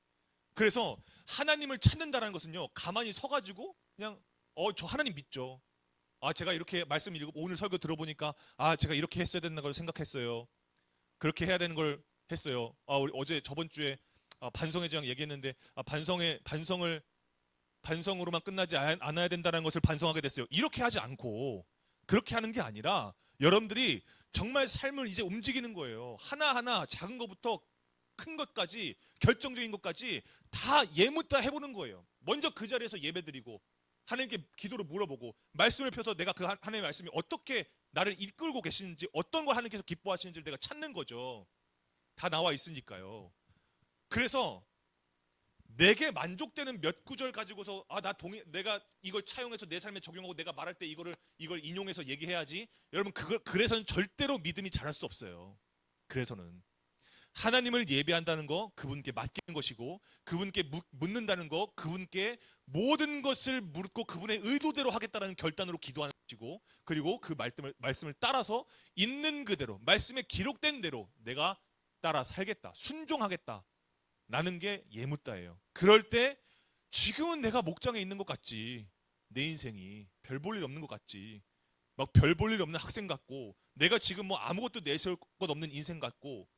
그래서 하나님을 찾는다는 것은요, 가만히 서가지고 그냥 저 하나님 믿죠. 제가 이렇게 말씀 읽고 오늘 설교 들어보니까 제가 이렇게 했어야 되는 걸 생각했어요. 그렇게 해야 되는 걸 했어요. 우리 어제 저번 주에 반성의 제왕 얘기했는데 반성으로만 끝나지 않아야 된다는 것을 반성하게 됐어요. 이렇게 하지 않고, 그렇게 하는 게 아니라 여러분들이 정말 삶을 이제 움직이는 거예요. 하나하나 작은 것부터 큰 것까지, 결정적인 것까지 다 예묻다 해보는 거예요. 먼저 그 자리에서 예배드리고 하나님께 기도로 물어보고 말씀을 펴서 내가 그 하나님의 말씀이 어떻게 나를 이끌고 계시는지, 어떤 걸 하나님께서 기뻐하시는지를 내가 찾는 거죠. 다 나와 있으니까요. 그래서 내게 만족되는 몇 구절 가지고서 내가 이걸 차용해서 내 삶에 적용하고 내가 말할 때 이걸 인용해서 얘기해야지. 여러분, 그래서는 절대로 믿음이 자랄 수 없어요. 그래서는 하나님을 예배한다는 거 그분께 맡기는 것이고, 그분께 묻는다는 거 그분께 모든 것을 묻고 그분의 의도대로 하겠다는 결단으로 기도하는 것이고, 그리고 그 말씀을 따라서 있는 그대로 말씀에 기록된 대로 내가 따라 살겠다, 순종하겠다 라는 게 예묻다예요. 그럴 때 지금은 내가 목장에 있는 것 같지, 내 인생이 별 볼 일 없는 것 같지, 막 별 볼 일 없는 학생 같고, 내가 지금 뭐 아무것도 내세울 것 없는 인생 같고,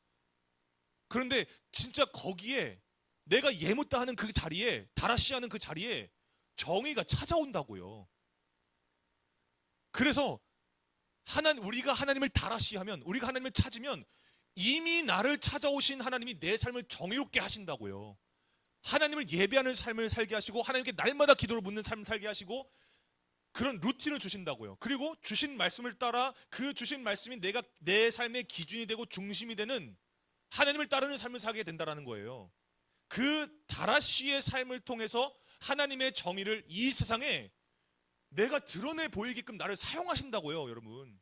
그런데 진짜 거기에 내가 예묻다 하는 그 자리에, 다라시 하는 그 자리에 정의가 찾아온다고요. 그래서 우리가 하나님을 다라시 하면, 우리가 하나님을 찾으면 이미 나를 찾아오신 하나님이 내 삶을 정의롭게 하신다고요. 하나님을 예배하는 삶을 살게 하시고, 하나님께 날마다 기도를 묻는 삶을 살게 하시고, 그런 루틴을 주신다고요. 그리고 주신 말씀을 따라 그 주신 말씀이 내 삶의 기준이 되고 중심이 되는 하나님을 따르는 삶을 살게 된다는 거예요. 그 다라시의 삶을 통해서 하나님의 정의를 이 세상에 내가 드러내 보이게끔 나를 사용하신다고요. 여러분,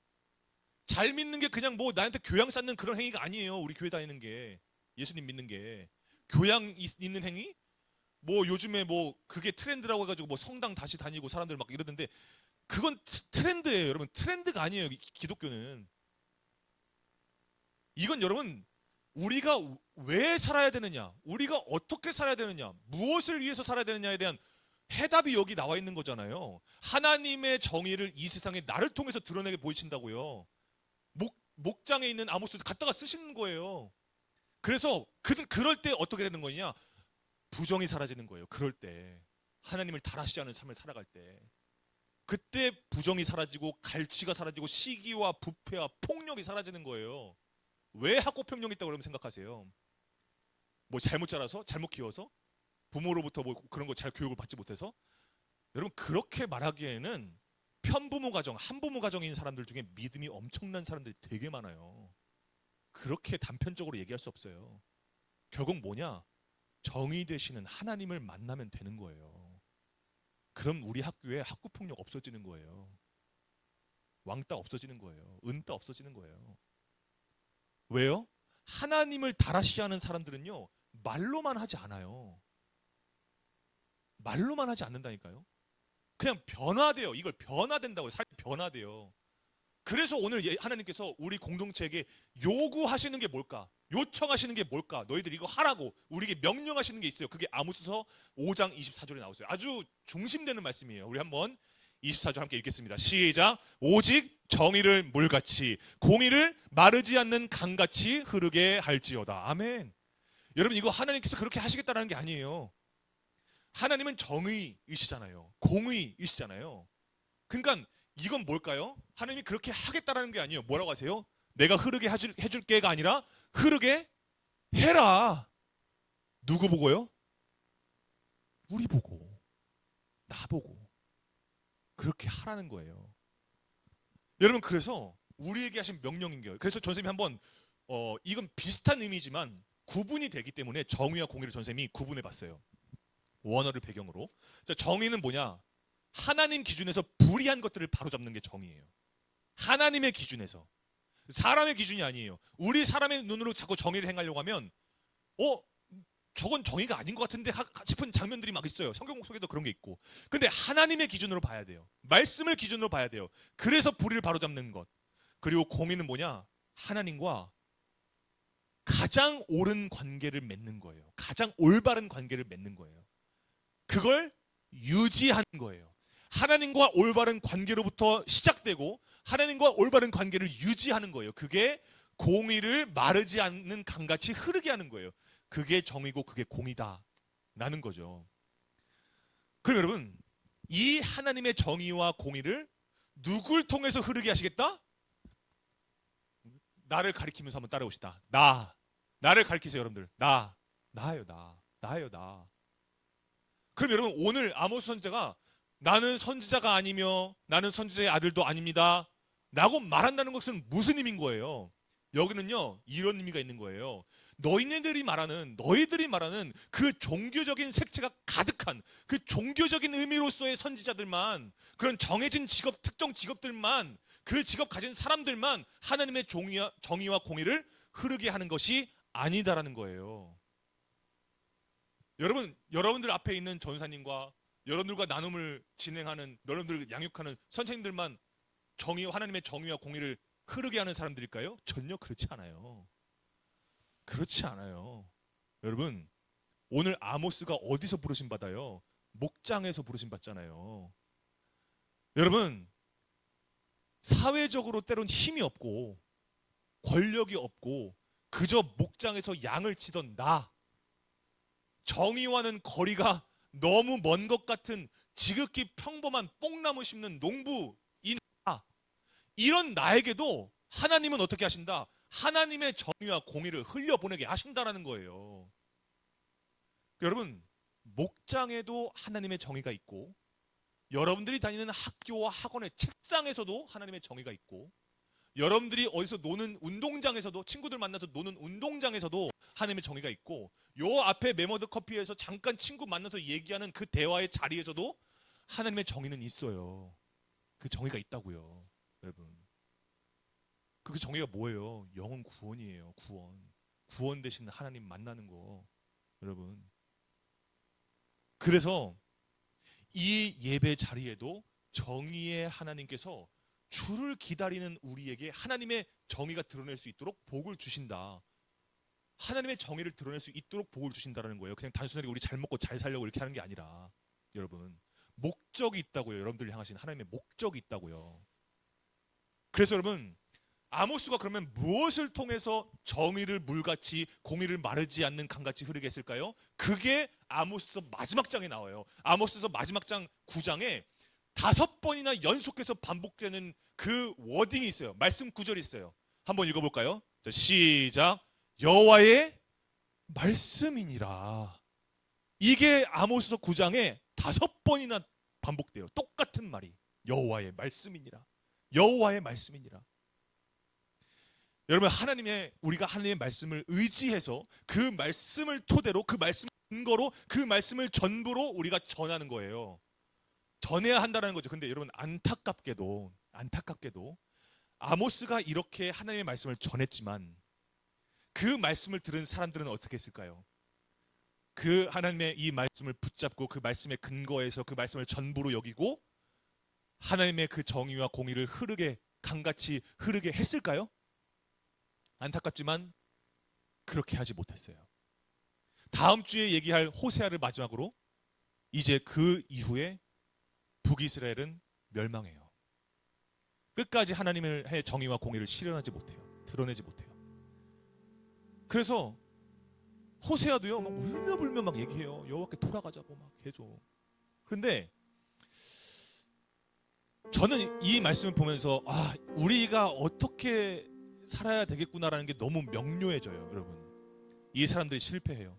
잘 믿는 게 그냥 뭐 나한테 교양 쌓는 그런 행위가 아니에요. 우리 교회 다니는 게, 예수님 믿는 게 교양 있는 행위? 뭐 요즘에 뭐 그게 트렌드라고 해가지고 뭐 성당 다시 다니고 사람들 막 이러던데, 그건 트렌드예요. 여러분, 트렌드가 아니에요. 기독교는. 이건 여러분, 우리가 왜 살아야 되느냐, 우리가 어떻게 살아야 되느냐, 무엇을 위해서 살아야 되느냐에 대한 해답이 여기 나와 있는 거잖아요. 하나님의 정의를 이 세상에 나를 통해서 드러내게 보이신다고요. 목장에 있는 아모스를 갖다가 쓰시는 거예요. 그래서 그럴 때 어떻게 되는 거냐? 부정이 사라지는 거예요. 그럴 때 하나님을 달하시지 않은 삶을 살아갈 때 그때 부정이 사라지고 갈취가 사라지고 시기와 부패와 폭력이 사라지는 거예요. 왜 학교폭력이 있다고 여러분 생각하세요? 뭐 잘못 자라서? 잘못 키워서? 부모로부터 뭐 그런 거 잘 교육을 받지 못해서? 여러분 그렇게 말하기에는 편부모 가정, 한부모 가정인 사람들 중에 믿음이 엄청난 사람들이 되게 많아요. 그렇게 단편적으로 얘기할 수 없어요. 결국 뭐냐? 정의 되시는 하나님을 만나면 되는 거예요. 그럼 우리 학교에 학구폭력 없어지는 거예요. 왕따 없어지는 거예요. 은따 없어지는 거예요. 왜요? 하나님을 달아시 하는 사람들은요, 말로만 하지 않아요. 말로만 하지 않는다니까요. 그냥 변화돼요. 이걸 변화된다고요. 삶이 변화돼요. 그래서 오늘 하나님께서 우리 공동체에게 요구하시는 게 뭘까? 요청하시는 게 뭘까? 너희들 이거 하라고 우리에게 명령하시는 게 있어요. 그게 아모스서 5장 24절에 나오세요. 아주 중심되는 말씀이에요. 우리 한번 24절 함께 읽겠습니다. 시작. 오직 정의를 물같이 공의를 마르지 않는 강같이 흐르게 할지어다. 아멘. 여러분 이거 하나님께서 그렇게 하시겠다는 게 아니에요. 하나님은 정의이시잖아요. 공의이시잖아요. 그러니까 이건 뭘까요? 하나님이 그렇게 하겠다라는 게 아니에요. 뭐라고 하세요? 내가 흐르게 해줄게가 아니라 흐르게 해라. 누구 보고요? 우리 보고, 나 보고 그렇게 하라는 거예요. 여러분 그래서 우리에게 하신 명령인 거예요. 그래서 전쌤이 한번 이건 비슷한 의미지만 구분이 되기 때문에 정의와 공의를 전쌤이 구분해 봤어요. 원어를 배경으로. 자, 정의는 뭐냐? 하나님 기준에서 불의한 것들을 바로잡는 게 정의예요. 하나님의 기준에서. 사람의 기준이 아니에요. 우리 사람의 눈으로 자꾸 정의를 행하려고 하면 저건 정의가 아닌 것 같은데 싶은 장면들이 막 있어요. 성경 속에도 그런 게 있고. 근데 하나님의 기준으로 봐야 돼요. 말씀을 기준으로 봐야 돼요. 그래서 불의를 바로잡는 것. 그리고 공의는 뭐냐? 하나님과 가장 옳은 관계를 맺는 거예요. 가장 올바른 관계를 맺는 거예요. 그걸 유지하는 거예요. 하나님과 올바른 관계로부터 시작되고 하나님과 올바른 관계를 유지하는 거예요. 그게 공의를 마르지 않는 강같이 흐르게 하는 거예요. 그게 정의고 그게 공이다 라는 거죠. 그럼 여러분 이 하나님의 정의와 공의를 누굴 통해서 흐르게 하시겠다? 나를 가리키면서 한번 따라오시다. 나를 가리키세요 여러분들. 나예요. 나. 그럼 여러분 오늘 아모스 선지자가 나는 선지자가 아니며 나는 선지자의 아들도 아닙니다 라고 말한다는 것은 무슨 의미인 거예요? 여기는요 이런 의미가 있는 거예요. 너희들이 말하는 그 종교적인 색채가 가득한 그 종교적인 의미로서의 선지자들만, 그런 정해진 직업, 특정 직업들만, 그 직업 가진 사람들만 하나님의 정의와 공의를 흐르게 하는 것이 아니다라는 거예요. 여러분들 앞에 있는 전사님과 여러분들과 나눔을 진행하는, 여러분들을 양육하는 선생님들만 하나님의 정의와 공의를 흐르게 하는 사람들일까요? 전혀 그렇지 않아요. 그렇지 않아요. 여러분 오늘 아모스가 어디서 부르심 받아요? 목장에서 부르심 받잖아요. 여러분 사회적으로 때론 힘이 없고 권력이 없고 그저 목장에서 양을 치던 정의와는 거리가 너무 먼 것 같은 지극히 평범한 뽕나무 심는 농부인 이런 나에게도 하나님은 어떻게 하신다? 하나님의 정의와 공의를 흘려보내게 하신다라는 거예요. 여러분 목장에도 하나님의 정의가 있고 여러분들이 다니는 학교와 학원의 책상에서도 하나님의 정의가 있고 여러분들이 어디서 노는 운동장에서도, 친구들 만나서 노는 운동장에서도 하나님의 정의가 있고 요 앞에 메머드 커피에서 잠깐 친구 만나서 얘기하는 그 대화의 자리에서도 하나님의 정의는 있어요. 그 정의가 있다고요. 여러분 그 정의가 뭐예요? 영혼 구원이에요. 구원 되신 하나님 만나는 거. 여러분 그래서 이 예배 자리에도 정의의 하나님께서 주를 기다리는 우리에게 하나님의 정의가 드러낼 수 있도록 복을 주신다. 하나님의 정의를 드러낼 수 있도록 복을 주신다는 거예요. 그냥 단순하게 우리 잘 먹고 잘 살려고 이렇게 하는 게 아니라 여러분, 목적이 있다고요. 여러분들을 향하신 하나님의 목적이 있다고요. 그래서 여러분, 아모스가 그러면 무엇을 통해서 정의를 물같이 공의를 마르지 않는 강같이 흐르게 했을까요? 그게 아모스서 마지막 장에 나와요. 아모스서 마지막 장 9장에 5번이나 연속해서 반복되는 그 워딩이 있어요. 말씀 구절이 있어요. 한번 읽어볼까요? 자, 시작. 여호와의 말씀이니라. 이게 아모스서 9장에 5번이나 반복돼요. 똑같은 말이. 여호와의 말씀이니라. 여호와의 말씀이니라. 여러분, 우리가 하나님의 말씀을 의지해서 그 말씀을 토대로, 그 말씀 근거로, 그 말씀을 전부로 우리가 전하는 거예요. 전해야 한다는 거죠. 근데 여러분, 안타깝게도 아모스가 이렇게 하나님의 말씀을 전했지만 그 말씀을 들은 사람들은 어떻게 했을까요? 그 하나님의 이 말씀을 붙잡고 그 말씀의 근거에서 그 말씀을 전부로 여기고 하나님의 그 정의와 공의를 강같이 흐르게 했을까요? 안타깝지만 그렇게 하지 못했어요. 다음 주에 얘기할 호세아를 마지막으로 이제 그 이후에 북이스라엘은 멸망해요. 끝까지 하나님의 정의와 공의를 실현하지 못해요. 드러내지 못해요. 그래서 호세아도요, 막 울며불며 막 얘기해요. 여호와께 돌아가자고 막 계속. 그런데 저는 이 말씀을 보면서 우리가 어떻게 살아야 되겠구나라는 게 너무 명료해져요. 여러분, 이 사람들이 실패해요.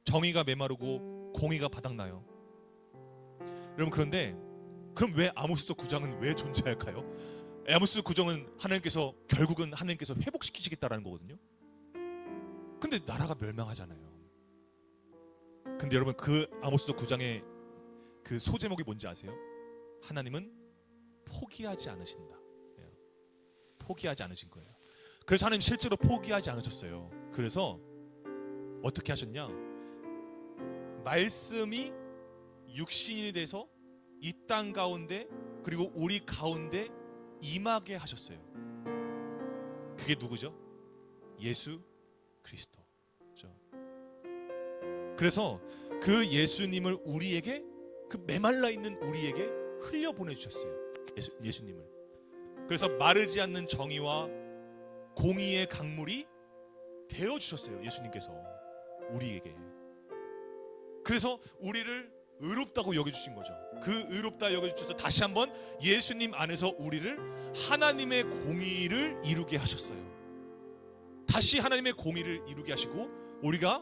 정의가 메마르고 공의가 바닥나요. 여러분, 그런데 그럼 왜 아모스서 9장은 왜 존재할까요? 아모스 9장은 결국은 하나님께서 회복시키시겠다라는 거거든요. 근데 나라가 멸망하잖아요. 근데 여러분, 그 아모스서 9장의 그 소제목이 뭔지 아세요? 하나님은 포기하지 않으신다. 포기하지 않으신 거예요. 그래서 하나님 실제로 포기하지 않으셨어요. 그래서 어떻게 하셨냐? 말씀이 육신이 돼서 이 땅 가운데 그리고 우리 가운데 임하게 하셨어요. 그게 누구죠? 예수 그리스도. 그래서 그 예수님을 우리에게, 그 메말라 있는 우리에게 흘려 보내주셨어요. 예수님을. 그래서 마르지 않는 정의와 공의의 강물이 되어 주셨어요. 예수님께서 우리에게. 그래서 우리를 의롭다고 여겨주신 거죠. 그 의롭다 여겨주셔서 다시 한번 예수님 안에서 우리를 하나님의 공의를 이루게 하셨어요. 다시 하나님의 공의를 이루게 하시고 우리가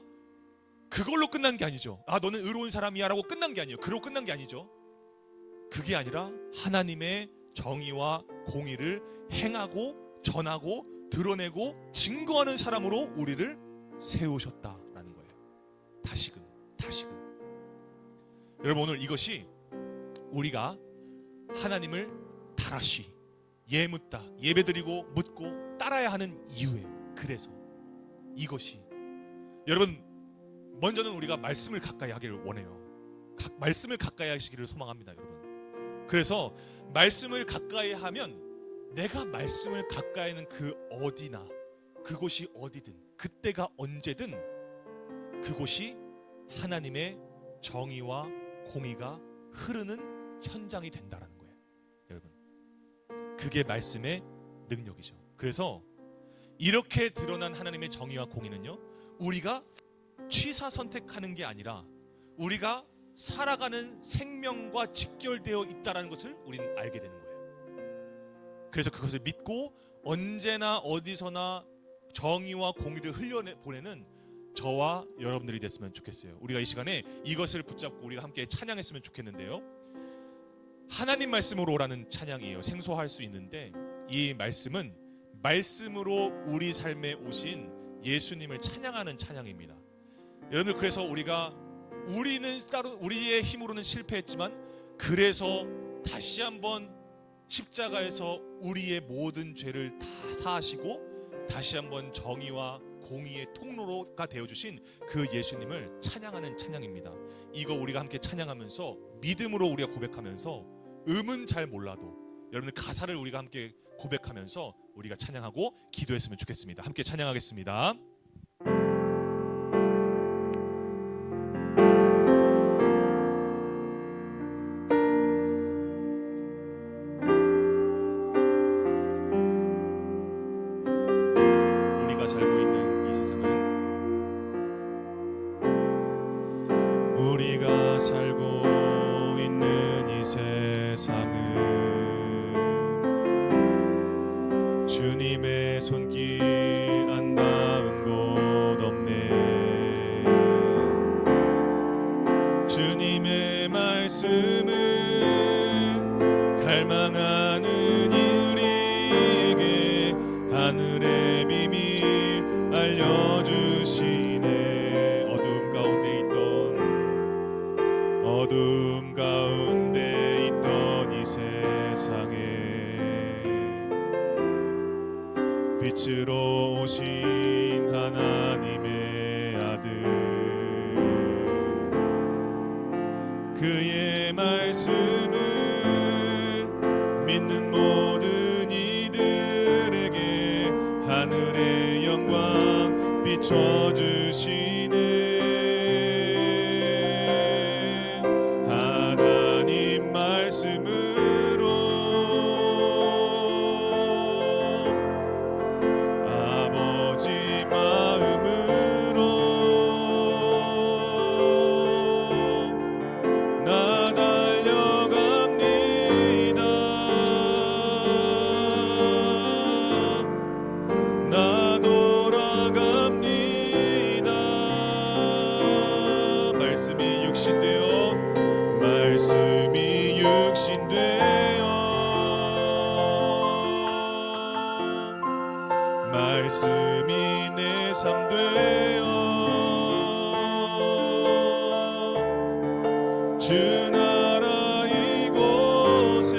그걸로 끝난 게 아니죠. 너는 의로운 사람이야 라고 끝난 게 아니에요. 그러고 끝난 게 아니죠. 그게 아니라 하나님의 정의와 공의를 행하고 전하고 드러내고 증거하는 사람으로 우리를 세우셨다라는 거예요. 다시금. 여러분, 오늘 이것이 우리가 하나님을 다라시 예묻다, 예배드리고 묻고 따라야 하는 이유예요. 그래서 이것이, 여러분, 먼저는 우리가 말씀을 가까이 하기를 원해요. 말씀을 가까이 하시기를 소망합니다, 여러분. 그래서 말씀을 가까이 하면 내가 말씀을 가까이 하는 그 어디나, 그곳이 어디든, 그때가 언제든 그곳이 하나님의 정의와 공의가 흐르는 현장이 된다라는 거예요. 여러분, 그게 말씀의 능력이죠. 그래서 이렇게 드러난 하나님의 정의와 공의는요, 우리가 취사 선택하는 게 아니라 우리가 살아가는 생명과 직결되어 있다는 것을 우리는 알게 되는 거예요. 그래서 그것을 믿고 언제나 어디서나 정의와 공의를 흘려보내는 저와 여러분들이 됐으면 좋겠어요. 우리가 이 시간에 이것을 붙잡고 우리가 함께 찬양했으면 좋겠는데요. 하나님 말씀으로 오라는 찬양이에요. 생소할 수 있는데 이 말씀은 말씀으로 우리 삶에 오신 예수님을 찬양하는 찬양입니다. 여러분들, 그래서 우리는 따로 우리의 힘으로는 실패했지만 그래서 다시 한번 십자가에서 우리의 모든 죄를 다 사하시고 다시 한번 정의와 공의의 통로가 되어주신 그 예수님을 찬양하는 찬양입니다. 이거 우리가 함께 찬양하면서 믿음으로 우리가 고백하면서 음은 잘 몰라도 여러분들 가사를 우리가 함께 고백하면서 우리가 찬양하고 기도했으면 좋겠습니다. 함께 찬양하겠습니다. 빛으로 오신 하나님의 아들, 그의 말씀을 믿는 모든 이들에게 하늘의 영광 비춰주시네. 하나님 말씀으로 아버지 마음으로 나 달려갑니다. 나 돌아갑니다. 말씀이 육신되어 말씀이 육신되어 말씀이 내 삶 되어 주 나라 이곳에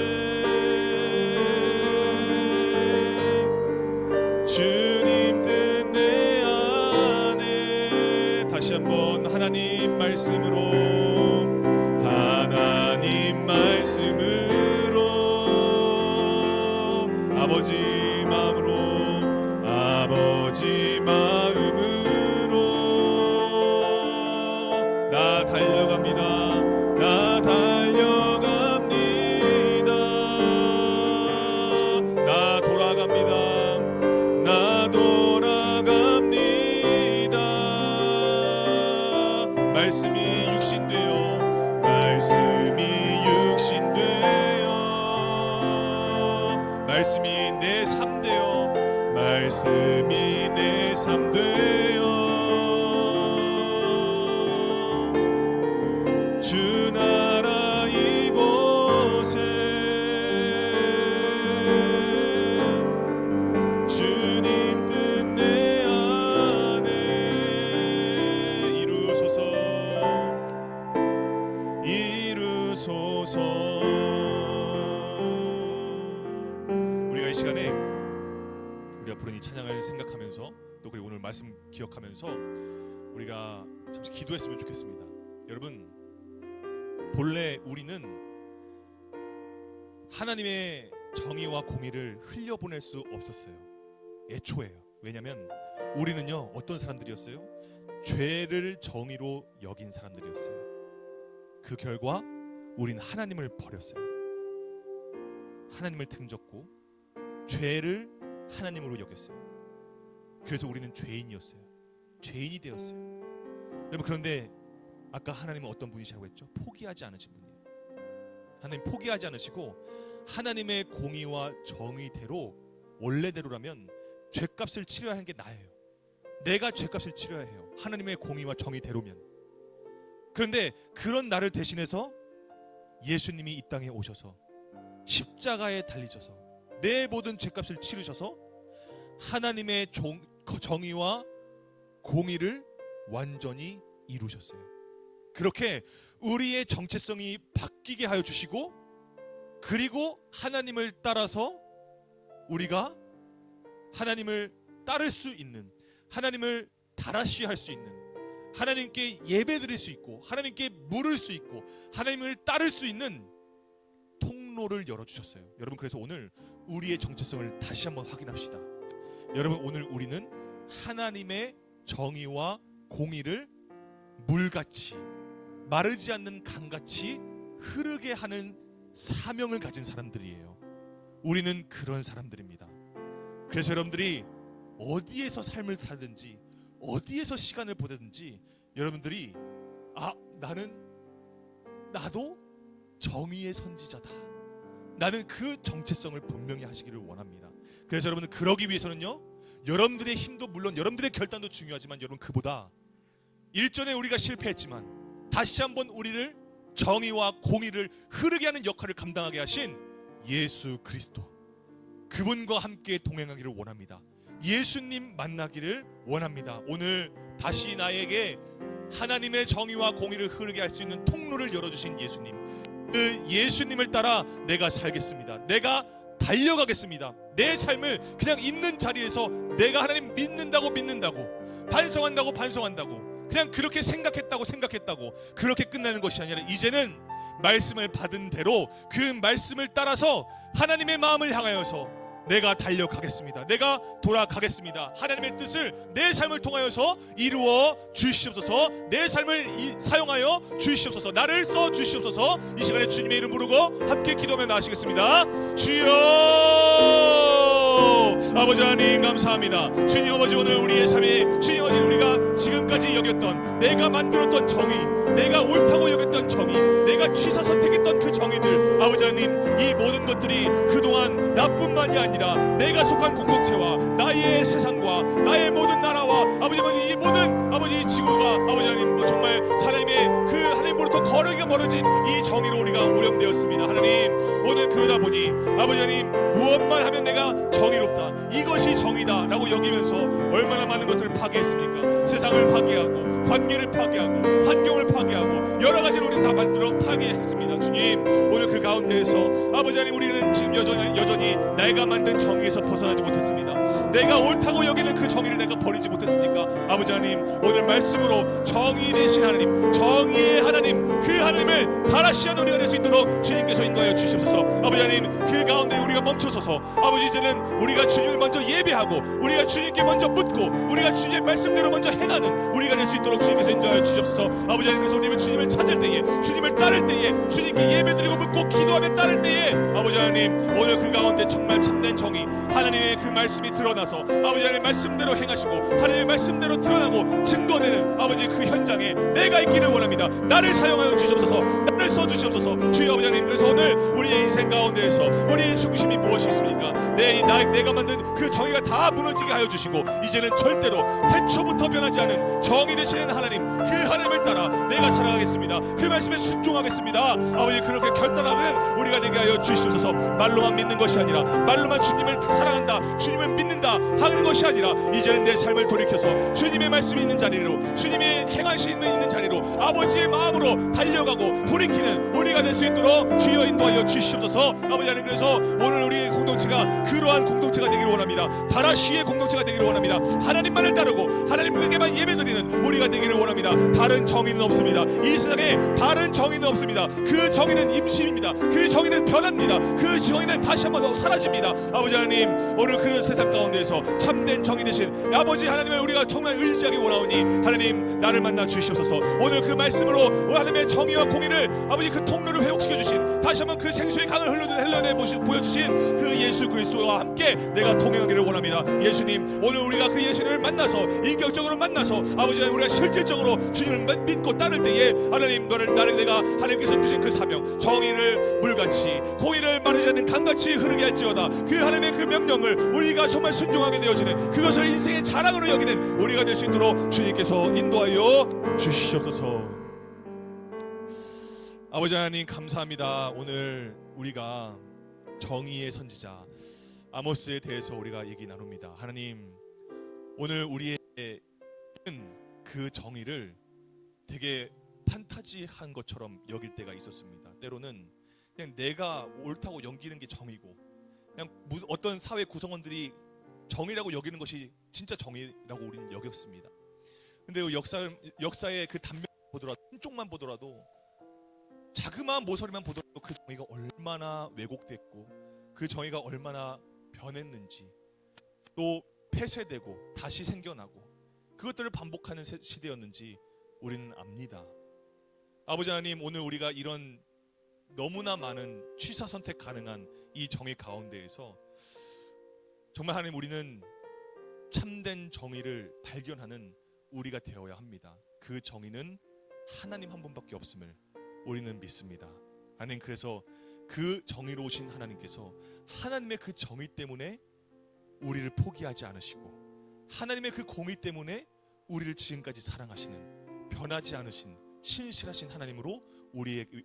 주님 뜻 내 안에 다시 한번 하나님 말씀으로 하나님 말씀으로 아버지 마음으로 아버지 마음으로 나 달려갑니다. 나 달려갑니다. 나 돌아갑니다. 나 돌아갑니다. 말씀이 육신되어 말씀이 육신되어 말씀이 내 삶 되어 말씀이 내 삶 되어 주 나라 이곳에 주님 뜻 내 안에 이루소서 이루소서. 우리가 이 시간에 우리가 부른 이 찬양을 생각하면서 또 그리고 오늘 말씀 기억하면서 우리가 잠시 기도했으면 좋겠습니다. 여러분, 본래 우리는 하나님의 정의와 공의를 흘려보낼 수 없었어요. 애초에요. 왜냐하면 우리는요 어떤 사람들이었어요? 죄를 정의로 여긴 사람들이었어요. 그 결과 우린 하나님을 버렸어요. 하나님을 등졌고 죄를 하나님으로 여겼어요. 그래서 우리는 죄인이었어요. 죄인이 되었어요. 여러분, 그런데 아까 하나님은 어떤 분이시라고 했죠? 포기하지 않으신 분이에요. 하나님 포기하지 않으시고 하나님의 공의와 정의대로 원래대로라면 죄값을 치러야 하는 게 나예요. 내가 죄값을 치러야 해요. 하나님의 공의와 정의대로면. 그런데 그런 나를 대신해서 예수님이 이 땅에 오셔서 십자가에 달리셔서 내 모든 죄값을 치르셔서 하나님의 정의와 공의를 완전히 이루셨어요. 그렇게 우리의 정체성이 바뀌게 하여 주시고, 그리고 하나님을 따라서 우리가 하나님을 따를 수 있는, 하나님을 다라시할 수 있는, 하나님께 예배드릴 수 있고 하나님께 물을 수 있고 하나님을 따를 수 있는 통로를 열어주셨어요. 여러분, 그래서 오늘 우리의 정체성을 다시 한번 확인합시다. 여러분, 오늘 우리는 하나님의 정의와 공의를 물같이, 마르지 않는 강같이 흐르게 하는 사명을 가진 사람들이에요. 우리는 그런 사람들입니다. 그래서 여러분들이 어디에서 삶을 살든지 어디에서 시간을 보내든지 여러분들이 나도 정의의 선지자다, 나는 그 정체성을 분명히 하시기를 원합니다. 그래서 여러분들 그러기 위해서는요, 여러분들의 힘도 물론 여러분들의 결단도 중요하지만 여러분, 그보다 일전에 우리가 실패했지만 다시 한번 우리를 정의와 공의를 흐르게 하는 역할을 감당하게 하신 예수 그리스도, 그분과 함께 동행하기를 원합니다. 예수님 만나기를 원합니다. 오늘 다시 나에게 하나님의 정의와 공의를 흐르게 할 수 있는 통로를 열어주신 예수님, 그 예수님을 따라 내가 살겠습니다. 내가 달려가겠습니다. 내 삶을 그냥 있는 자리에서 내가 하나님 믿는다고 반성한다고 그냥 그렇게 생각했다고 그렇게 끝나는 것이 아니라 이제는 말씀을 받은 대로 그 말씀을 따라서 하나님의 마음을 향하여서 내가 달려가겠습니다. 내가 돌아가겠습니다. 하나님의 뜻을 내 삶을 통하여서 이루어 주시옵소서. 내 삶을 사용하여 주시옵소서. 나를 써 주시옵소서. 이 시간에 주님의 이름 부르고 함께 기도하며 나아가시겠습니다. 주여, 아버지 하나님 감사합니다. 주님 아버지, 오늘 우리의 삶에 주님 아버지, 우리가 지금까지 여겼던 내가 만들었던 정의, 내가 옳다고 여겼던 정의, 내가 취사 선택했던 그 정의들, 아버지 하나님, 이 모든 것들이 그동안 나뿐만이 아니라 내가 속한 공동체와 나의 세상과 나의 모든 나라와 아버지 하나님, 이 모든 아버지 지구가 아버지 하나님 정말 하나님의 그 하나님으로부터 거리가 멀어진 이 정의로 우리가 오염되었습니다. 하나님, 오늘 그러다 보니 아버지 하나님, 무엇만 하면 내가 정의롭다, 이것이 정의다 라고 여기면서 얼마나 많은 것들을 파괴했습니까? 세상을 파괴하고 관계를 파괴하고 환경을 파괴하고 여러 가지로 우리는 다 만들어 파괴했습니다. 주님, 오늘 그 가운데에서 아버지 하나님, 우리는 지금 여전히 내가 만든 정의에서 벗어나지 못했습니다. 내가 옳다고 여기는 그 정의를 내가 버리지 못했습니까? 아버지 하나님, 오늘 말씀으로 정의 되신 하나님, 정의의 하나님, 그 하나님을 다라시한 우리가 될 수 있도록 주님께서 인도하여 주시옵소서. 아버지 하나님, 그 가운데 우리가 멈춰서서 아버지, 이제는 우리가 주님을 먼저 예배하고 우리가 주님께 먼저 묻고 우리가 주님의 말씀대로 먼저 행하는 우리가 될 수 있도록 주님께서 인도하여 주시옵소서. 아버지 하나님, 그래서 우리는 주님을 찾을 때에, 주님을 따를 때에, 주님께 예배드리고 묻고 기도하며 따를 때에 아버지 하나님, 오늘 그 가운데 정말 참된 정의, 하나님의 그 말씀이 드러나서 아버지 하나님의 말씀대로 행하시고 하나님의 말씀대로 드러나고 증거되는 아버지 그 현장에 내가 있기를 원합니다. 나를 사용하여 주시옵소서. 나를 써주시옵소서. 주여 아버지 하나님, 그래서 오늘 우리의 인생 가운데에서 우리의 중심이 무엇이 있습니까? 내가 만든 그 정의가 다 무너지게 하여 주시고 이제는 절대로 태초부터 변하지 않은 정의 되시는 하나님, 그 하나님을 따라 내가 살아가겠습니다. 그 말씀에 순종하겠습니다. 아버지, 그렇게 결단하는 우리가 되게 하여 주시옵소서. 말로만 믿는 것이 아니라, 말로만 주님을 사랑한다, 주님을 믿는다 하는 것이 아니라, 이제는 내 삶을 돌이켜서 주님의 말씀이 있는 자리로, 주님이 행하시 있는 자리로 아버지의 마음으로 달려가고 돌이키는 우리가 될 수 있도록 주여 인도하여 주시옵소서. 아버지 하나님, 그래서 오늘 우리의 공동체가 그러한 공동체가 되기를 원합니다. 다라시의 공동체가 되기를 원합니다. 하나님만을 따르고 하나님에게만 예배드리는 우리가 되기를 원합니다. 다른 정의는 없습니다. 이 세상에 다른 정의는 없습니다. 그 정의는 임신입니다. 그 정의는 변합니다. 그 정의는 다시 한번 더 사라집니다. 아버지 하나님, 오늘 그 세상 가운데에서 참된 정의 되신 아버지 하나님을 우리가 정말 의지하기 원하오니 하나님, 나를 만나 주시옵소서. 오늘 그 말씀으로 하나님의 정의와 공의를 아버지 그 통로를 회복시켜 주신, 다시 한번 그 생수의 강을 흘러내 보여주신 그 예수 그리스도와 함께 내가 동행하기를 원합니다. 예수님, 오늘 우리가 그 예수님을 만나서 인격적으로 만나서 아버지 하나님, 우리가 실질적으로 주님을 믿고 따를 때에 하나님, 나를 내가 하나님께서 주신 그 사명, 정의를 물같이 공의를 마르지 않는 강같이 흐르게 할지어다, 그 하나님의 그 명령을 우리가 정말 순종하게 되어지는, 그것을 인생의 자랑으로 여기는 우리가 될 수 있도록 주님께서 인도하여 주시옵소서. 아버지 하나님, 감사합니다. 오늘 우리가 정의의 선지자 아모스에 대해서 우리가 얘기 나눕니다. 하나님, 오늘 우리의 그 정의를 되게 판타지한 것처럼 여길 때가 있었습니다. 때로는 그냥 내가 옳다고 여기는 게 정의고, 그냥 어떤 사회 구성원들이 정의라고 여기는 것이 진짜 정의라고 우리는 여겼습니다. 근데 역사의 그 단면 보더라도, 한쪽만 보더라도, 자그마한 모서리만 보더라도 그 정의가 얼마나 왜곡됐고 그 정의가 얼마나 변했는지, 또 폐쇄되고 다시 생겨나고 그것들을 반복하는 시대였는지 우리는 압니다. 아버지 하나님, 오늘 우리가 이런 너무나 많은 취사 선택 가능한 이 정의 가운데에서 정말 하나님, 우리는 참된 정의를 발견하는 우리가 되어야 합니다. 그 정의는 하나님 한 분밖에 없음을 우리는 믿습니다. 하나님, 그래서 그 정의로우신 하나님께서 하나님의 그 정의 때문에 우리를 포기하지 않으시고, 하나님의 그 공의 때문에 우리를 지금까지 사랑하시는, 변하지 않으신 신실하신 하나님으로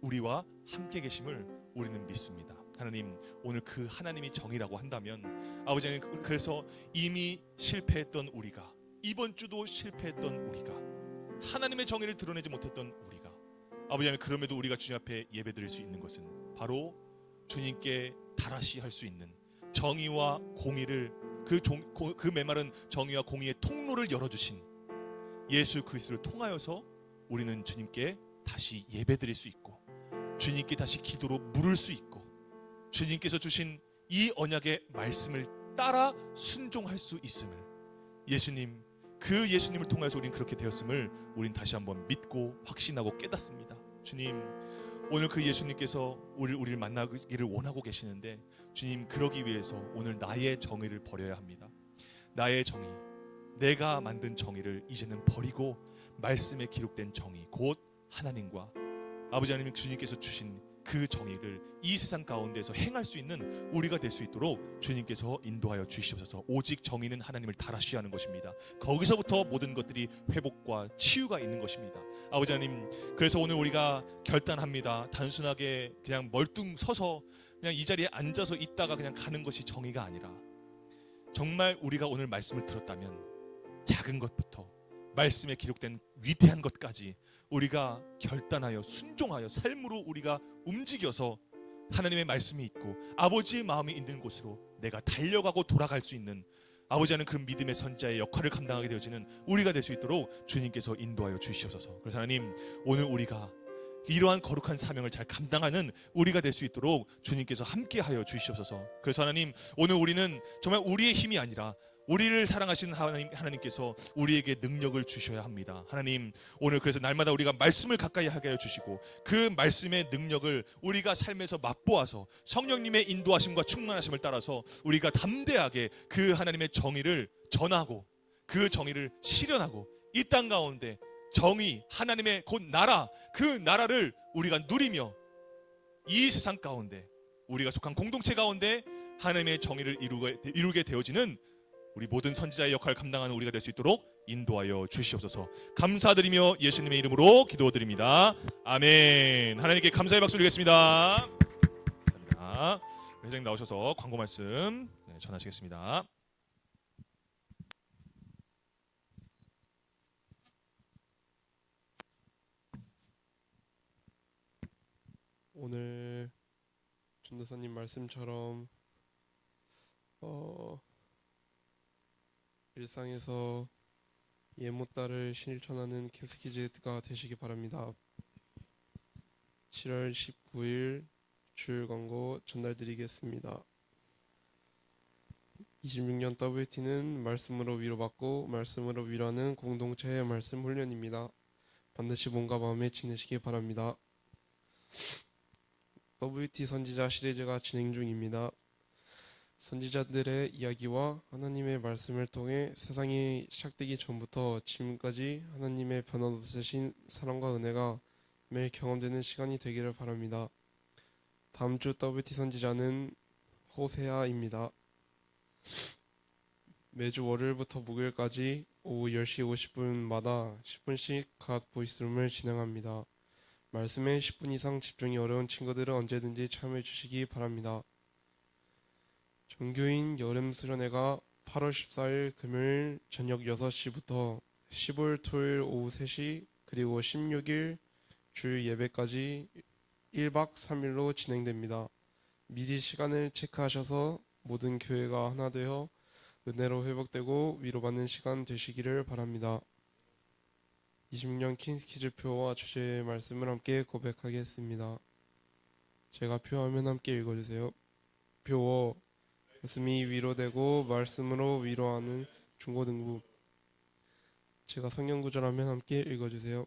우리와 함께 계심을 우리는 믿습니다. 하나님, 오늘 그 하나님이 정의라고 한다면 아버지 하나님, 그래서 이미 실패했던 우리가, 이번 주도 실패했던 우리가, 하나님의 정의를 드러내지 못했던 우리가, 아버지 하나님, 그럼에도 우리가 주님 앞에 예배드릴 수 있는 것은 바로 주님께 다라시 할 수 있는 정의와 공의를 그 메마른 정의와 공의의 통로를 열어주신 예수 그리스도를 통하여서 우리는 주님께 다시 예배드릴 수 있고 주님께 다시 기도로 물을 수 있고 주님께서 주신 이 언약의 말씀을 따라 순종할 수 있음을 예수님 그 예수님을 통해서 우린 그렇게 되었음을 우린 다시 한번 믿고 확신하고 깨닫습니다. 주님 오늘 그 예수님께서 우리를 만나기를 원하고 계시는데 주님 그러기 위해서 오늘 나의 정의를 버려야 합니다. 나의 정의 내가 만든 정의를 이제는 버리고 말씀에 기록된 정의 곧 하나님과 아버지 하나님 주님께서 주신 그 정의를 이 세상 가운데서 행할 수 있는 우리가 될 수 있도록 주님께서 인도하여 주시옵소서. 오직 정의는 하나님을 달아시하는 것입니다. 거기서부터 모든 것들이 회복과 치유가 있는 것입니다. 아버지 하나님 그래서 오늘 우리가 결단합니다. 단순하게 그냥 멀뚱 서서 그냥 이 자리에 앉아서 있다가 그냥 가는 것이 정의가 아니라 정말 우리가 오늘 말씀을 들었다면 작은 것부터 말씀에 기록된 위대한 것까지 우리가 결단하여 순종하여 삶으로 우리가 움직여서 하나님의 말씀이 있고 아버지의 마음이 있는 곳으로 내가 달려가고 돌아갈 수 있는 아버지 하는 그 믿음의 선자의 역할을 감당하게 되어지는 우리가 될 수 있도록 주님께서 인도하여 주시옵소서. 그래서 하나님 오늘 우리가 이러한 거룩한 사명을 잘 감당하는 우리가 될 수 있도록 주님께서 함께하여 주시옵소서. 그래서 하나님 오늘 우리는 정말 우리의 힘이 아니라 우리를 사랑하시는 하나님께서 우리에게 능력을 주셔야 합니다. 하나님 오늘 그래서 날마다 우리가 말씀을 가까이 하게 해주시고 그 말씀의 능력을 우리가 삶에서 맛보아서 성령님의 인도하심과 충만하심을 따라서 우리가 담대하게 그 하나님의 정의를 전하고 그 정의를 실현하고 이 땅 가운데 정의 하나님의 곧 나라 그 나라를 우리가 누리며 이 세상 가운데 우리가 속한 공동체 가운데 하나님의 정의를 이루게 되어지는 우리 모든 선지자의 역할을 감당하는 우리가 될 수 있도록 인도하여 주시옵소서. 감사드리며 예수님의 이름으로 기도드립니다. 아멘. 하나님께 감사의 박수 드리겠습니다. 감사합니다. 회장님 나오셔서 광고 말씀 전하시겠습니다. 오늘 전도사님 말씀처럼 일상에서 예모따를 실천하는 캐스키즈가 되시기 바랍니다. 7월 19일 주일 광고 전달드리겠습니다. 26년 WT는 말씀으로 위로받고 말씀으로 위로하는 공동체의 말씀 훈련입니다. 반드시 몸과 마음에 지내시기 바랍니다. WT 선지자 시리즈가 진행 중입니다. 선지자들의 이야기와 하나님의 말씀을 통해 세상이 시작되기 전부터 지금까지 하나님의 변함없으신 사랑과 은혜가 매일 경험되는 시간이 되기를 바랍니다. 다음 주 WT 선지자는 호세아입니다. 매주 월요일부터 목요일까지 오후 10시 50분마다 10분씩 갓 보이스룸을 진행합니다. 말씀에 10분 이상 집중이 어려운 친구들은 언제든지 참여해 주시기 바랍니다. 정교인 여름 수련회가 8월 14일 금요일 저녁 6시부터 15일 토요일 오후 3시 그리고 16일 주일 예배까지 1박 3일로 진행됩니다. 미리 시간을 체크하셔서 모든 교회가 하나 되어 은혜로 회복되고 위로받는 시간 되시기를 바랍니다. 26년 킹스키즈 표와 주제의 말씀을 함께 고백하겠습니다. 제가 표하면 함께 읽어주세요. 표어 말씀이 위로되고 말씀으로 위로하는 중고등부. 제가 성경구절하면 함께 읽어주세요.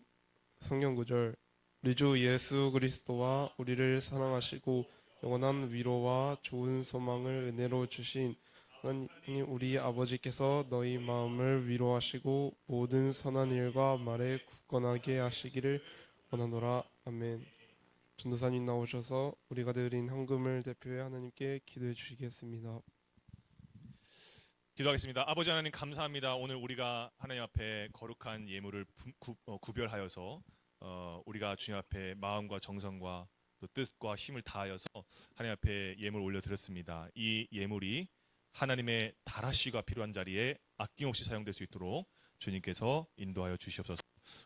성경구절 우리 주 예수 그리스도와 우리를 사랑하시고 영원한 위로와 좋은 소망을 은혜로 주신 하나님 우리 아버지께서 너희 마음을 위로하시고 모든 선한 일과 말에 굳건하게 하시기를 원하노라. 아멘. 전도사님 나오셔서 우리가 드린 헌금을 대표해 하나님께 기도해 주시겠습니다. 기도하겠습니다. 아버지 하나님 감사합니다. 오늘 우리가 하나님 앞에 거룩한 예물을 구별하여서 우리가 주님 앞에 마음과 정성과 또 뜻과 힘을 다하여서 하나님 앞에 예물 올려드렸습니다. 이 예물이 하나님의 다라시가 필요한 자리에 아낌없이 사용될 수 있도록 주님께서 인도하여 주시옵소서.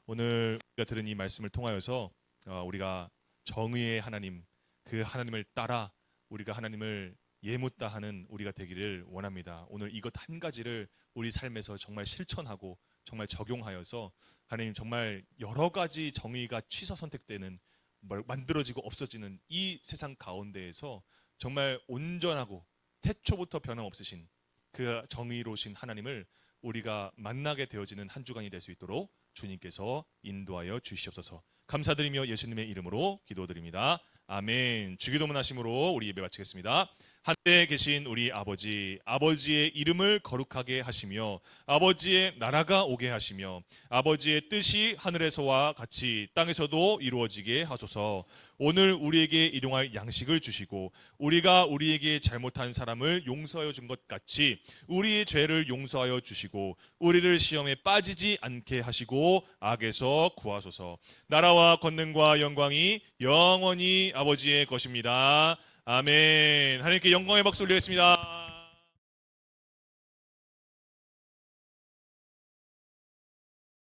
오늘 우리가 들은 이 말씀을 통하여서 우리가 정의의 하나님 그 하나님을 따라 우리가 하나님을 예묻다 하는 우리가 되기를 원합니다. 오늘 이것 한 가지를 우리 삶에서 정말 실천하고 정말 적용하여서 하나님 정말 여러 가지 정의가 취사 선택되는 만들어지고 없어지는 이 세상 가운데에서 정말 온전하고 태초부터 변함없으신 그 정의로우신 하나님을 우리가 만나게 되어지는 한 주간이 될 수 있도록 주님께서 인도하여 주시옵소서. 감사드리며 예수님의 이름으로 기도드립니다. 아멘. 주기도문 하심으로 우리 예배 마치겠습니다. 하늘에 계신 우리 아버지, 아버지의 이름을 거룩하게 하시며 아버지의 나라가 오게 하시며 아버지의 뜻이 하늘에서와 같이 땅에서도 이루어지게 하소서. 오늘 우리에게 일용할 양식을 주시고 우리가 우리에게 잘못한 사람을 용서하여 준 것 같이 우리의 죄를 용서하여 주시고 우리를 시험에 빠지지 않게 하시고 악에서 구하소서. 나라와 권능과 영광이 영원히 아버지의 것입니다. 아멘. 하나님께 영광의 박수 올리겠습니다.